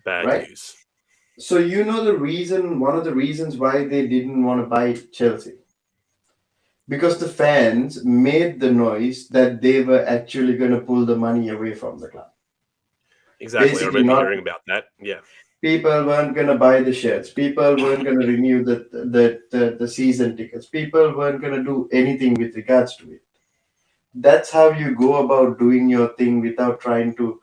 Bad right? news. So you know the reason, one of the reasons why they didn't want to buy Chelsea, because the fans made the noise that they were actually going to pull the money away from the club. Exactly. I Basically, remember not hearing about that. Yeah. people weren't going to buy the shirts. People weren't going to renew the season tickets. People weren't going to do anything with regards to it. That's how you go about doing your thing without trying to,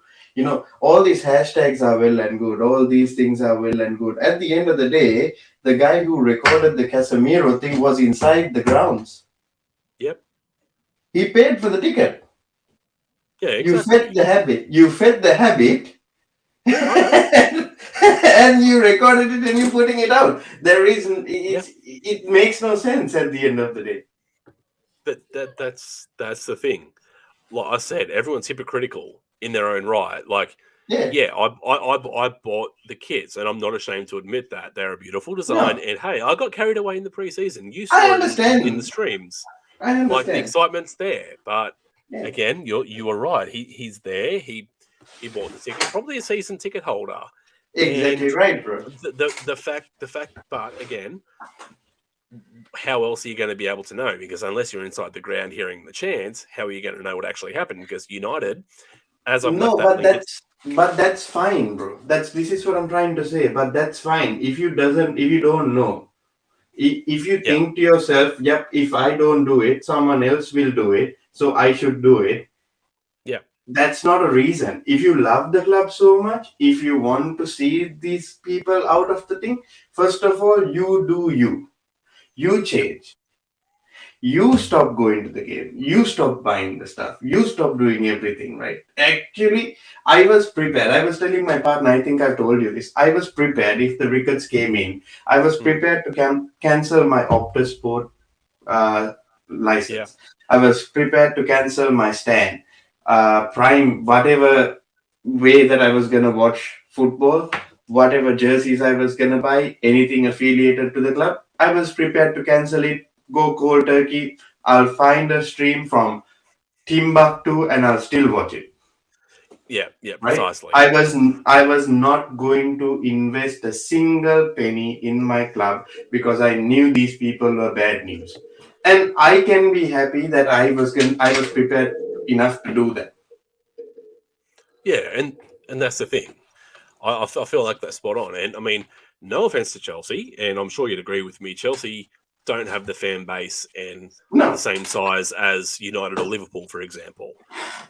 all these hashtags are well and good. All these things are well and good. At the end of the day, the guy who recorded the Casemiro thing was inside the grounds. Yep. He paid for the ticket. Yeah. You fed Exactly. the habit. You fed the habit. Yeah, I know. And you recorded it and you're putting it out. There isn't. Yeah. It makes no sense at the end of the day. That's the thing. Like I said, everyone's hypocritical in their own right. Like, Yeah. yeah, I bought the kits, and I'm not ashamed to admit that they're a beautiful design. No, And hey, I got carried away in the preseason. You I saw it in the understand. streams. I Like the understand. excitement's there, but Yeah. again, you were right. He's there. He bought the ticket, probably a season ticket holder, Exactly and right, bro. the fact. But again, how else are you going to be able to know? Because unless you're inside the ground hearing the chants, how are you going to know what actually happened? Because United, as I've left No, that link, it's but that's fine, bro. This is what I'm trying to say. But that's fine. If you don't know, if you yeah, think to yourself, yep, if I don't do it, someone else will do it, so I should do it. yeah, That's not a reason. If you love the club so much, if you want to see these people out of the thing, first of all, you do you. You yeah, change. You stop going to the game. You stop buying the stuff. You stop doing everything, right? Actually, I was prepared. I was telling my partner, I think I've told you this. I was prepared if the Ricketts came in. I was mm, prepared to cancel my Optus Sport uh, yeah, license. I was prepared to cancel my Stan, Prime, whatever way that I was gonna watch football, whatever jerseys I was gonna buy, anything affiliated to the club. I was prepared to cancel it, go cold turkey. I'll find a stream from Timbuktu and I'll still watch it. yeah, Right? precisely. I was not going to invest a single penny in my club because I knew these people were bad news, and I can be happy that I was prepared enough to do that. Yeah, and that's the thing. I feel like that's spot on. And I mean, no offense to Chelsea, and I'm sure you'd agree with me. Chelsea don't have the fan base and the No, same size as United or Liverpool, for example.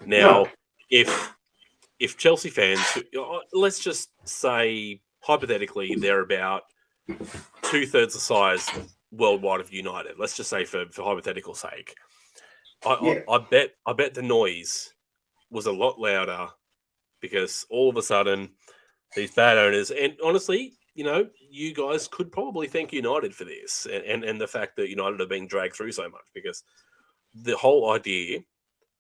no. Now, if Chelsea fans, let's just say hypothetically, they're about 2/3 the size worldwide of United. Let's just say for hypothetical sake, Yeah. I bet the noise was a lot louder because all of a sudden these bad owners, and honestly, you guys could probably thank United for this, and the fact that United are being dragged through so much, because the whole idea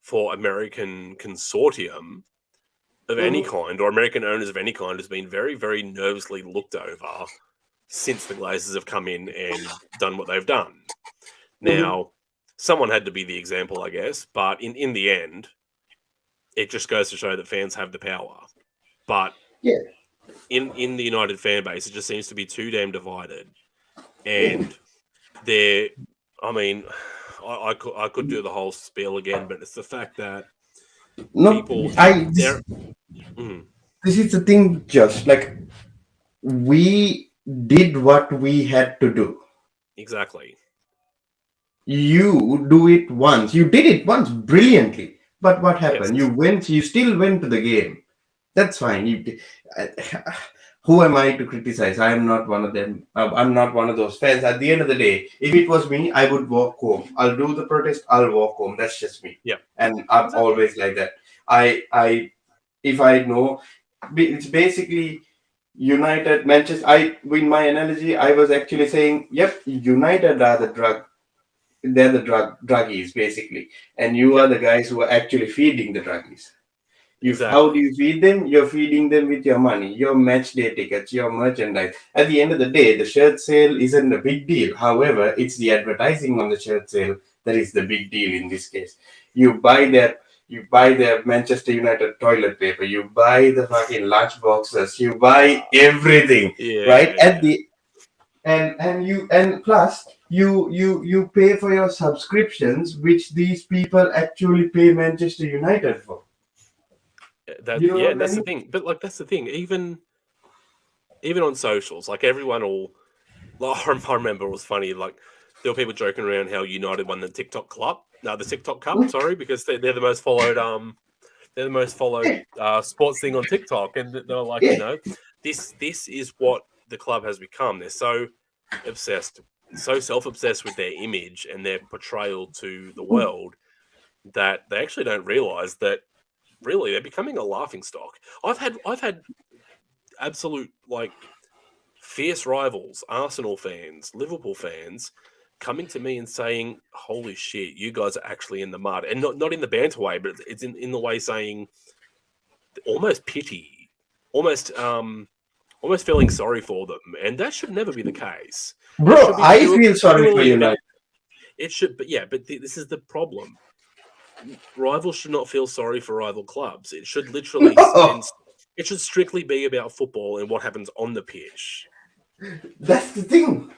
for American consortium of any Mm-hmm. kind, or American owners of any kind, has been very, very nervously looked over since the Glazers have come in and done what they've done. Mm-hmm. Now, someone had to be the example, I guess, but in the end, it just goes to show that fans have the power. But Yeah. in the United fan base, it just seems to be too damn divided. Yeah. And they're, I mean, I could do the whole spiel again, but it's the fact that No, people, I. they're, mm, This is the thing. Just like we did what we had to do. exactly. You do it once. You did it once brilliantly. But what Yes. happened? You still went to the game. That's fine. Uh, who am I to criticize? I am not one of them. I'm not one of those fans. At the end of the day, if it was me, I would walk home. I'll do the protest. I'll walk home. That's just me. Yeah. And I'm Exactly. always like that. If I know, it's basically United, Manchester. In my analogy, I was actually saying, yep, United are the drug. They're the druggies basically, and you are Yep, the guys who are actually feeding the druggies. How do exactly. you feed them? You're feeding them with your money, your match day tickets, your merchandise. At the end of the day, the shirt sale isn't a big deal. However, it's the advertising on the shirt sale that is the big deal in this case. You buy their you buy their Manchester United toilet paper, you buy the fucking lunch boxes, you buy everything, right? At Yeah, the and plus you pay for your subscriptions, which these people actually pay Manchester United for. You know and what I that's the mean? thing. But like that's the thing. Even on socials, like everyone will. Like, I remember it was funny. Like there were people joking around how United won the TikTok Club, no, the TikTok Cup. Sorry, because they're the most followed. They're the most followed Yeah, sports thing on TikTok, and they're like, yeah. this is what the club has become. They're so obsessed, so self-obsessed with their image and their portrayal to the world that they actually don't realize that really they're becoming a laughing stock. I've had absolute like fierce rivals, Arsenal fans, Liverpool fans, coming to me and saying, "Holy shit, you guys are actually in the mud," and not in the banter way, but it's in the way saying almost pity, almost almost feeling sorry for them, and that should never be the case. It Bro, should be I feel sorry for purely United. about it. Should, but yeah, but this is the problem. Rivals should not feel sorry for rival clubs. It should literally No, it should strictly be about football and what happens on the pitch. that's the thing.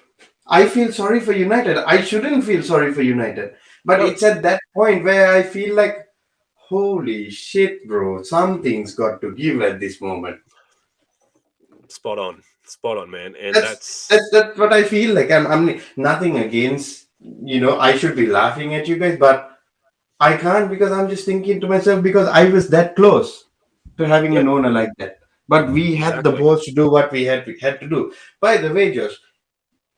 I feel sorry for United. I shouldn't feel sorry for United. But No, it's at that point where I feel like, holy shit, bro, something's got to give at this moment. spot on, man, and That's that's that's what I feel like. I'm nothing against, I should be laughing at you guys, but I can't because I'm just thinking to myself because I was that close to having an yep, owner like that. But we had the exactly. balls to do what we had to do. By the way, Josh,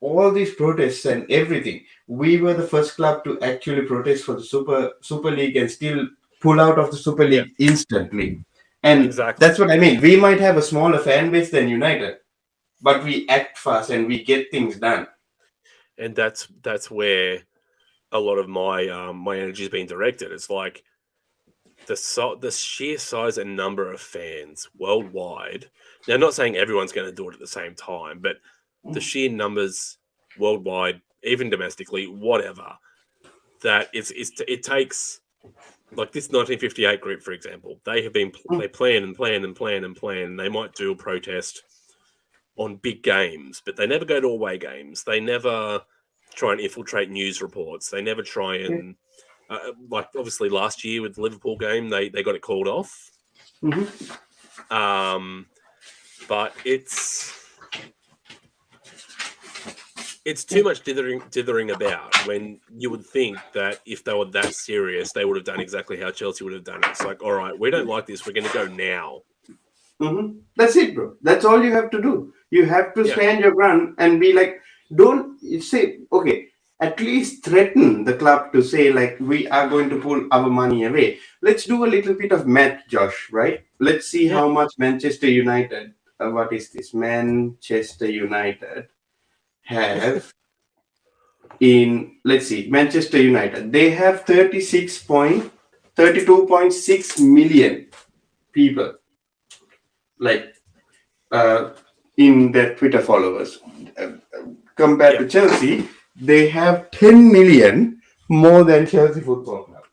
all these protests and everything, we were the first club to actually protest for the Super League and still pull out of the Super Yep, League instantly. And exactly. that's what I mean. We might have a smaller fan base than United, but we act fast and we get things done. And that's where a lot of my energy has been directed. It's like the sheer size and number of fans worldwide. Now, I'm not saying everyone's going to do it at the same time, but the sheer numbers worldwide, even domestically, whatever. That it takes like this 1958 group, for example. They plan and plan and plan and plan. And they might do a protest on big games, but they never go to away games. They never try and infiltrate news reports. They never try and like obviously last year with the Liverpool game, they got it called off. Mhm. Um, but it's too much dithering about when you would think that if they were that serious, they would have done exactly how Chelsea would have done it. It's like, all right, we don't like this. We're going to go now. That's it, bro. That's all you have to do. You have to Yeah, stand your ground and be like, don't say, okay, at least threaten the club to say, like, we are going to pull our money away. Let's do a little bit of math, Josh, right? Let's see yeah, how much Manchester United, what is this? Manchester United have let's see, Manchester United. They have 32.6 million people, like, uh, in their Twitter followers. Uh, Compared yeah, to Chelsea, they have 10 million more than Chelsea Football Club.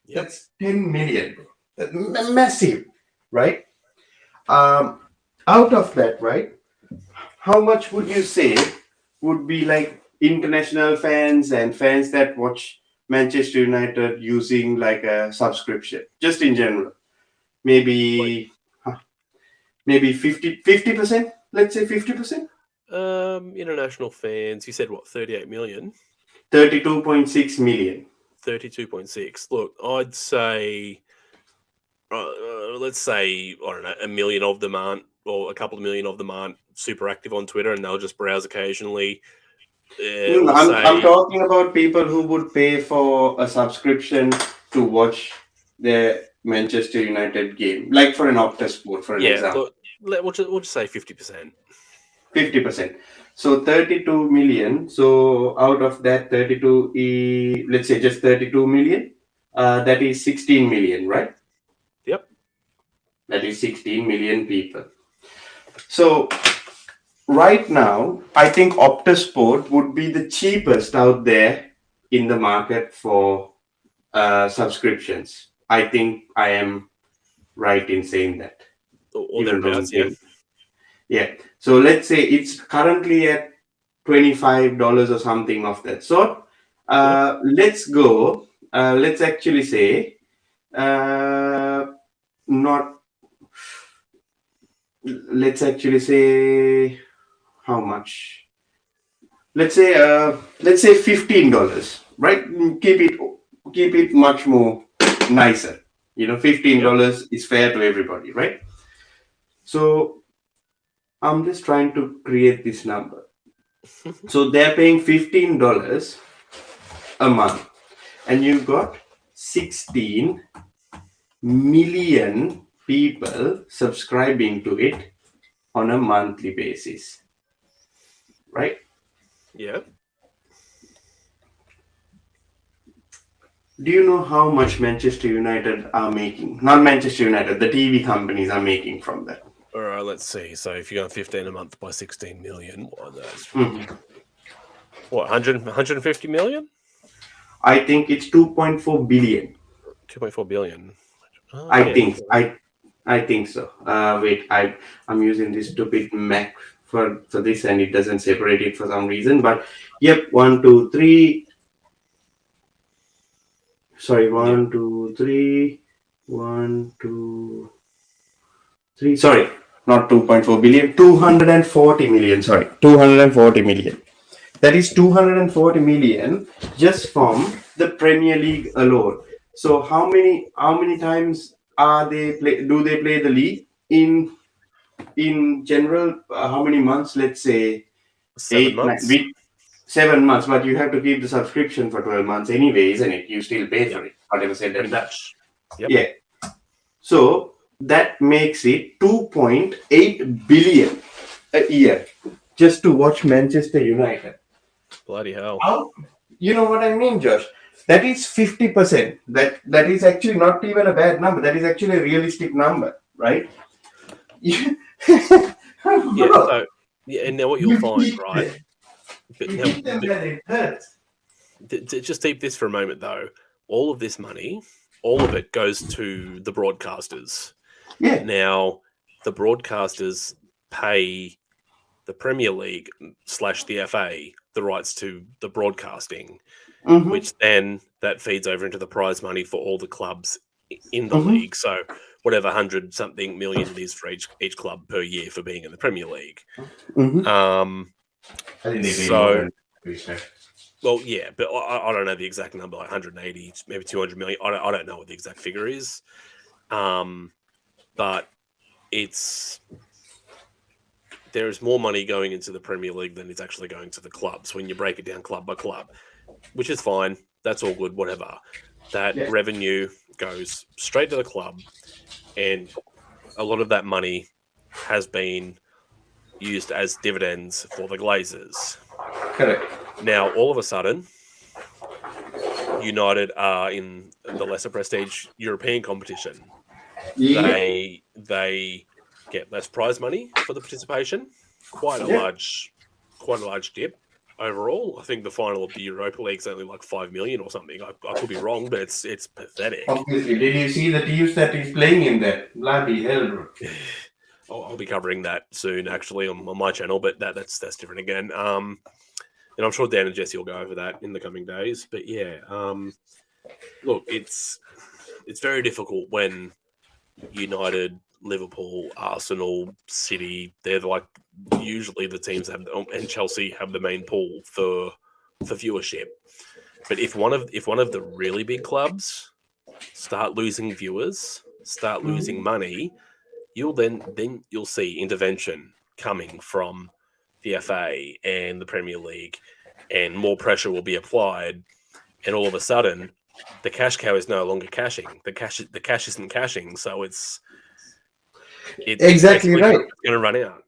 yep. That's 10 million, bro. That's massive, right? Um, Out of that, right? How much would you say would be like international fans and fans that watch Manchester United using like a subscription, just in general? Like Maybe, maybe 50%. Let's say 50%. international fans. You said what? 38 million. 32.6 million. 32.6. Look, I'd say, let's say, I don't know, a million of them aren't, or a couple of million of them aren't super active on Twitter and they'll just browse occasionally. No, We'll I'm say, talking about people who would pay for a subscription to watch their Manchester United game, like for an Optus Sport, for an example. We'll just say 50%. 50%. So 32 million. So out of that 32, let's say just 32 million, that is 16 million, right? Yep. That is 16 million people. So right now, I think Optus Sport would be the cheapest out there in the market for subscriptions. I think I am right in saying that. Or Even though, thereabouts, yeah. yeah. So let's say it's currently at $25 or something of that sort. Let's go. Let's actually say not. Let's actually say how much. Let's say $15. Right? Keep it much more nicer. $15 is fair to everybody, right? So I'm just trying to create this number. So they're paying $15 a month, and you've got 16 million people subscribing to it on a monthly basis, right? Yeah. Do you know how much Manchester United are making? Not Manchester United, the TV companies are making from that. All right, let's see. So if you're going 15 a month by 16 million, that's what, 150 million? I think it's 2.4 billion. 2.4 billion. Oh, I think so. Wait, I'm using this stupid Mac for this, and it doesn't separate it for some reason. But yep, 1, 2, 3. Sorry, 1, 2, 3. 1, 2, 3. Sorry, not 2.4 billion. 240 million. Sorry, 240 million. That is 240 million just from the Premier League alone. So how many times do they play the league in general? How many months? Let's say 7 months. 7 months, but you have to keep the subscription for 12 months anyway, isn't it? You still pay for it, whatever said that much. Yep. Yeah. So that makes it 2.8 billion a year just to watch Manchester United. Bloody hell. You know what I mean, Josh? That is 50%. That is actually not even a bad number. That is actually a realistic number, right? And now what you'll find, right? Just keep this for a moment, though. All of this money, all of it goes to the broadcasters. Yeah. Now, the broadcasters pay the Premier League / the FA the rights to the broadcasting, which then that feeds over into the prize money for all the clubs in the league. So whatever 100-something million it is for each club per year for being in the Premier League. Well, yeah, but I don't know the exact number, like 180, maybe 200 million. I don't know what the exact figure is. But there is more money going into the Premier League than is actually going to the clubs when you break it down club by club, which is fine. That's all good, whatever. That revenue goes straight to the club, and a lot of that money has been used as dividends for the Glazers. Correct. Now, all of a sudden, United are in the lesser prestige European competition. Yeah. They get less prize money for the participation. Quite a large dip overall. I think the final of the Europa League is only like 5 million or something. I could be wrong, but it's pathetic. Obviously, did you see the teams that he's playing in there? Bloody hell, bro. I'll be covering that soon, actually, on my channel, but that's different again. And I'm sure Dan and Jesse will go over that in the coming days. But yeah, look, it's very difficult when United, Liverpool, Arsenal, City, they're like usually the teams and Chelsea have the main pool for viewership. But if one of the really big clubs start losing viewers, start losing money, you'll see intervention coming from the FA and the Premier League, and more pressure will be applied, and all of a sudden the cash cow is no longer cashing. The cash isn't cashing, so it's Exactly basically right. going to run out.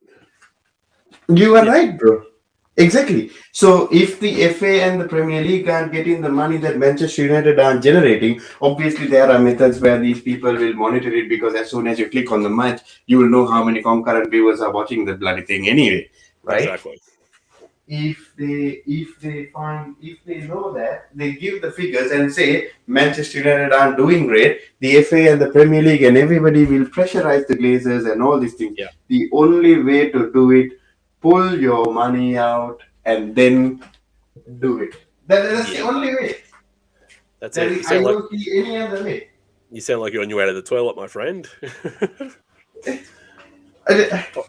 You are right, bro. Exactly. So if the FA and the Premier League aren't getting the money that Manchester United are generating, obviously there are methods where these people will monitor it, because as soon as you click on the match, you will know how many concurrent viewers are watching the bloody thing anyway, right? Exactly. If they know that, they give the figures and say Manchester United aren't doing great, the FA and the Premier League and everybody will pressurize the Glazers and all these things. Yeah. The only way to do it, pull your money out and then do it. That's the only way. That's it. I don't see any other way. You sound like you're on your way to the toilet, my friend.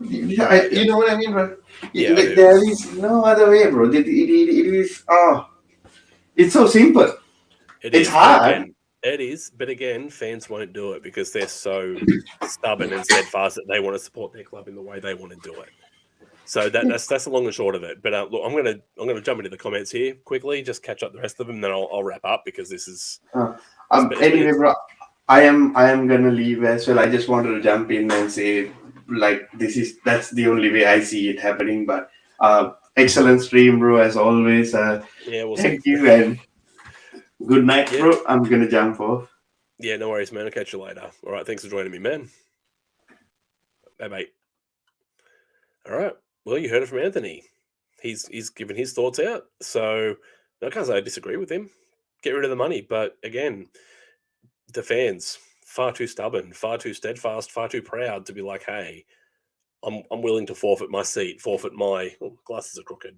You know what I mean, bro? Yeah, There is no other way, bro. It is. It's so simple. It's hard. Again, it is, but again, fans won't do it because they're so stubborn and steadfast that they want to support their club in the way they want to do it. So that's the long and short of it. But look, I'm gonna jump into the comments here quickly, just catch up the rest of them, then I'll wrap up because this is. Anyway, bro, I am gonna leave as well. I just wanted to jump in and say, like, that's the only way I see it happening. But excellent stream, bro, as always. Thank you and good night, bro. I'm gonna jump off. Yeah, no worries, man. I'll catch you later. All right, thanks for joining me, man. Bye, mate. All right. Well, you heard it from Anthony. He's given his thoughts out. So I can't say I disagree with him. Get rid of the money, but again, the fans far too stubborn, far too steadfast, far too proud to be like, hey, I'm willing to forfeit my seat, forfeit my glasses are crooked.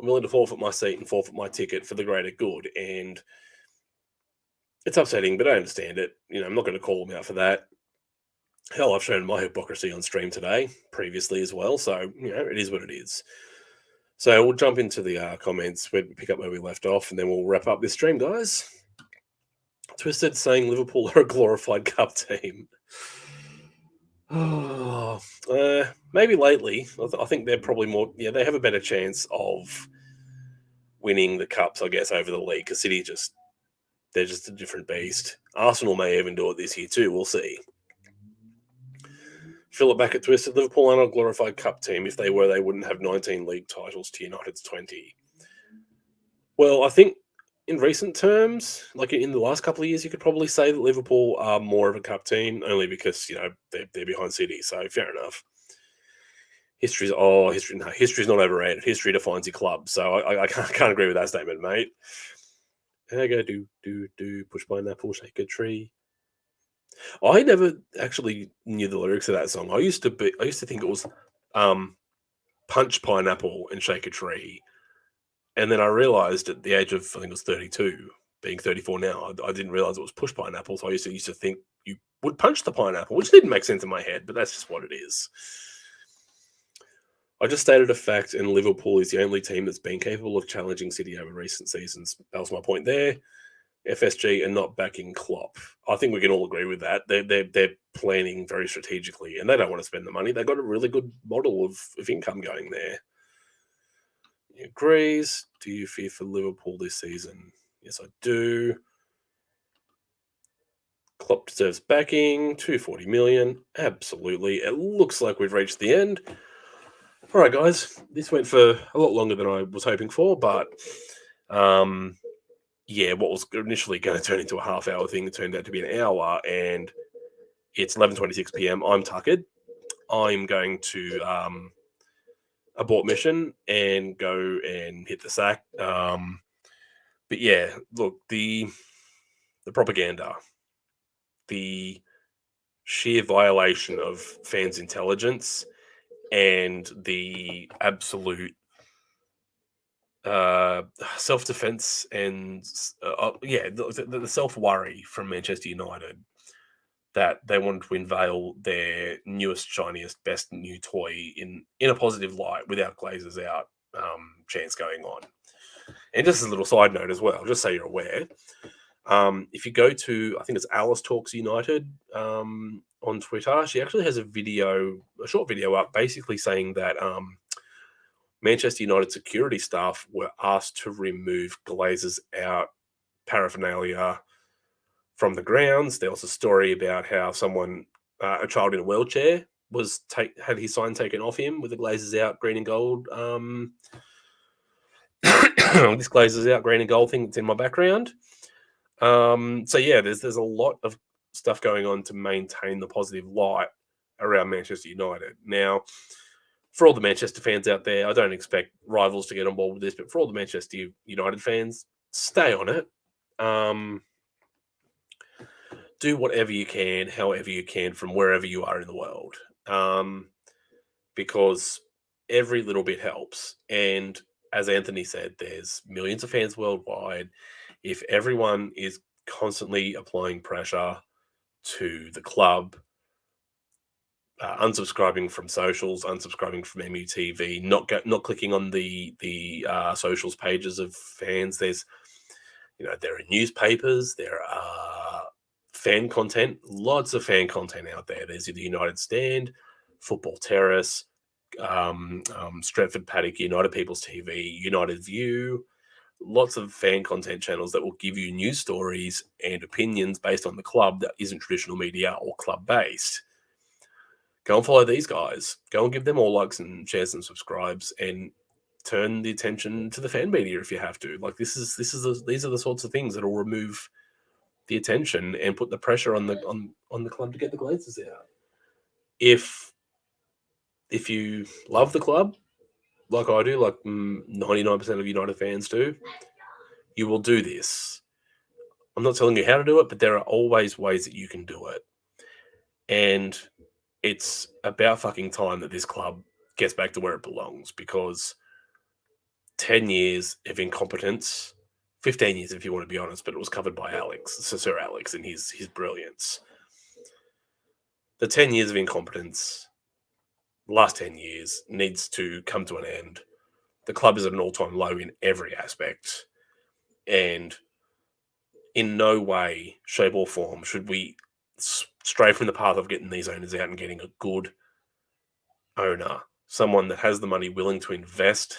I'm willing to forfeit my seat and forfeit my ticket for the greater good. And it's upsetting, but I understand it. I'm not going to call them out for that. Hell, I've shown my hypocrisy on stream today, previously as well. So, it is what it is. So we'll jump into the comments, we'll pick up where we left off, and then we'll wrap up this stream, guys. Twisted saying Liverpool are a glorified cup team. Oh, maybe lately. I think they're probably more. Yeah, they have a better chance of winning the cups, I guess, over the league. Because City they're just a different beast. Arsenal may even do it this year too. We'll see. Philip back at Twisted. Liverpool aren't a glorified cup team. If they were, they wouldn't have 19 league titles to United's 20. Well, I think in recent terms, like in the last couple of years, you could probably say that Liverpool are more of a cup team, only because they're behind City. So fair enough. History's not overrated. History defines your club. So I can't agree with that statement, mate. And I go do push pineapple, shake a tree. I never actually knew the lyrics of that song. I used to think it was punch pineapple and shake a tree. And then I realized at the age of, I think it was 32, being 34 now, I didn't realize it was push pineapple. So I used to think you would punch the pineapple, which didn't make sense in my head, but that's just what it is. I just stated a fact, and Liverpool is the only team that's been capable of challenging City over recent seasons. That was my point there. FSG and not backing Klopp. I think we can all agree with that. They're planning very strategically, and they don't want to spend the money. They've got a really good model of income going there. He agrees. Do you fear for Liverpool this season? Yes, I do. Klopp deserves backing. 240 million. Absolutely. It looks like we've reached the end. All right, guys. This went for a lot longer than I was hoping for, but what was initially going to turn into a half-hour thing turned out to be an hour, and it's 11:26 p.m. I'm tuckered. I'm going to abort mission and go and hit the sack. But yeah, look, the propaganda, the sheer violation of fans' intelligence, and the absolute self-defense and the self-worry from Manchester United that they wanted to unveil their newest, shiniest, best new toy in a positive light without Glazers out chance going on. And just as a little side note as well, just so you're aware, if you go to, I think it's Alice Talks United on Twitter, she actually has a short video up basically saying that Manchester United security staff were asked to remove Glazers out paraphernalia from the grounds. There was a story about how someone, a child in a wheelchair, had his sign taken off him with the Glazers out, green and gold. This Glazers out, green and gold thing that's in my background. So yeah, there's a lot of stuff going on to maintain the positive light around Manchester United. Now, for all the Manchester fans out there, I don't expect rivals to get on board with this, but for all the Manchester United fans, stay on it. Do whatever you can, however you can, from wherever you are in the world, because every little bit helps. And as Anthony said, there's millions of fans worldwide. If everyone is constantly applying pressure to the club, unsubscribing from socials, unsubscribing from MUTV, not clicking on the socials pages of fans. There's, there are newspapers, there are fan content, lots of fan content out there. There's the United Stand, Football Terrace, Stretford Paddock, United People's TV, United View. Lots of fan content channels that will give you news stories and opinions based on the club that isn't traditional media or club-based. Go and follow these guys. Go and give them all likes and shares and subscribes, and turn the attention to the fan media if you have to. Like these are the sorts of things that will remove the attention and put the pressure on the club to get the Glazers out. If you love the club, like I do, like 99% of United fans do, you will do this. I'm not telling you how to do it, but there are always ways that you can do it. And it's about fucking time that this club gets back to where it belongs, because 10 years of incompetence, 15 years if you want to be honest, but it was covered by Sir Alex and his brilliance. The 10 years of incompetence, the last 10 years, needs to come to an end. The club is at an all-time low in every aspect, and in no way, shape or form should we stray from the path of getting these owners out and getting a good owner, someone that has the money, willing to invest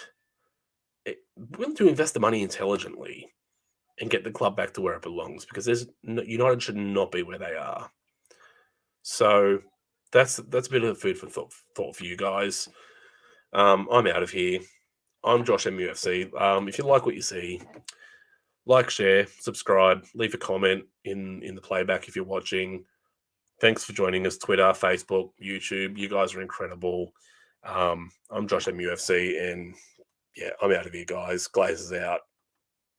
the money intelligently and get the club back to where it belongs, because United should not be where they are. So that's a bit of food for thought for you guys. I'm out of here. I'm Josh MUFC. If you like what you see, like, share, subscribe, leave a comment in the playback if you're watching. Thanks for joining us. Twitter, Facebook, YouTube. You guys are incredible. I'm Josh MUFC, and yeah, I'm out of here, guys. Glazers out.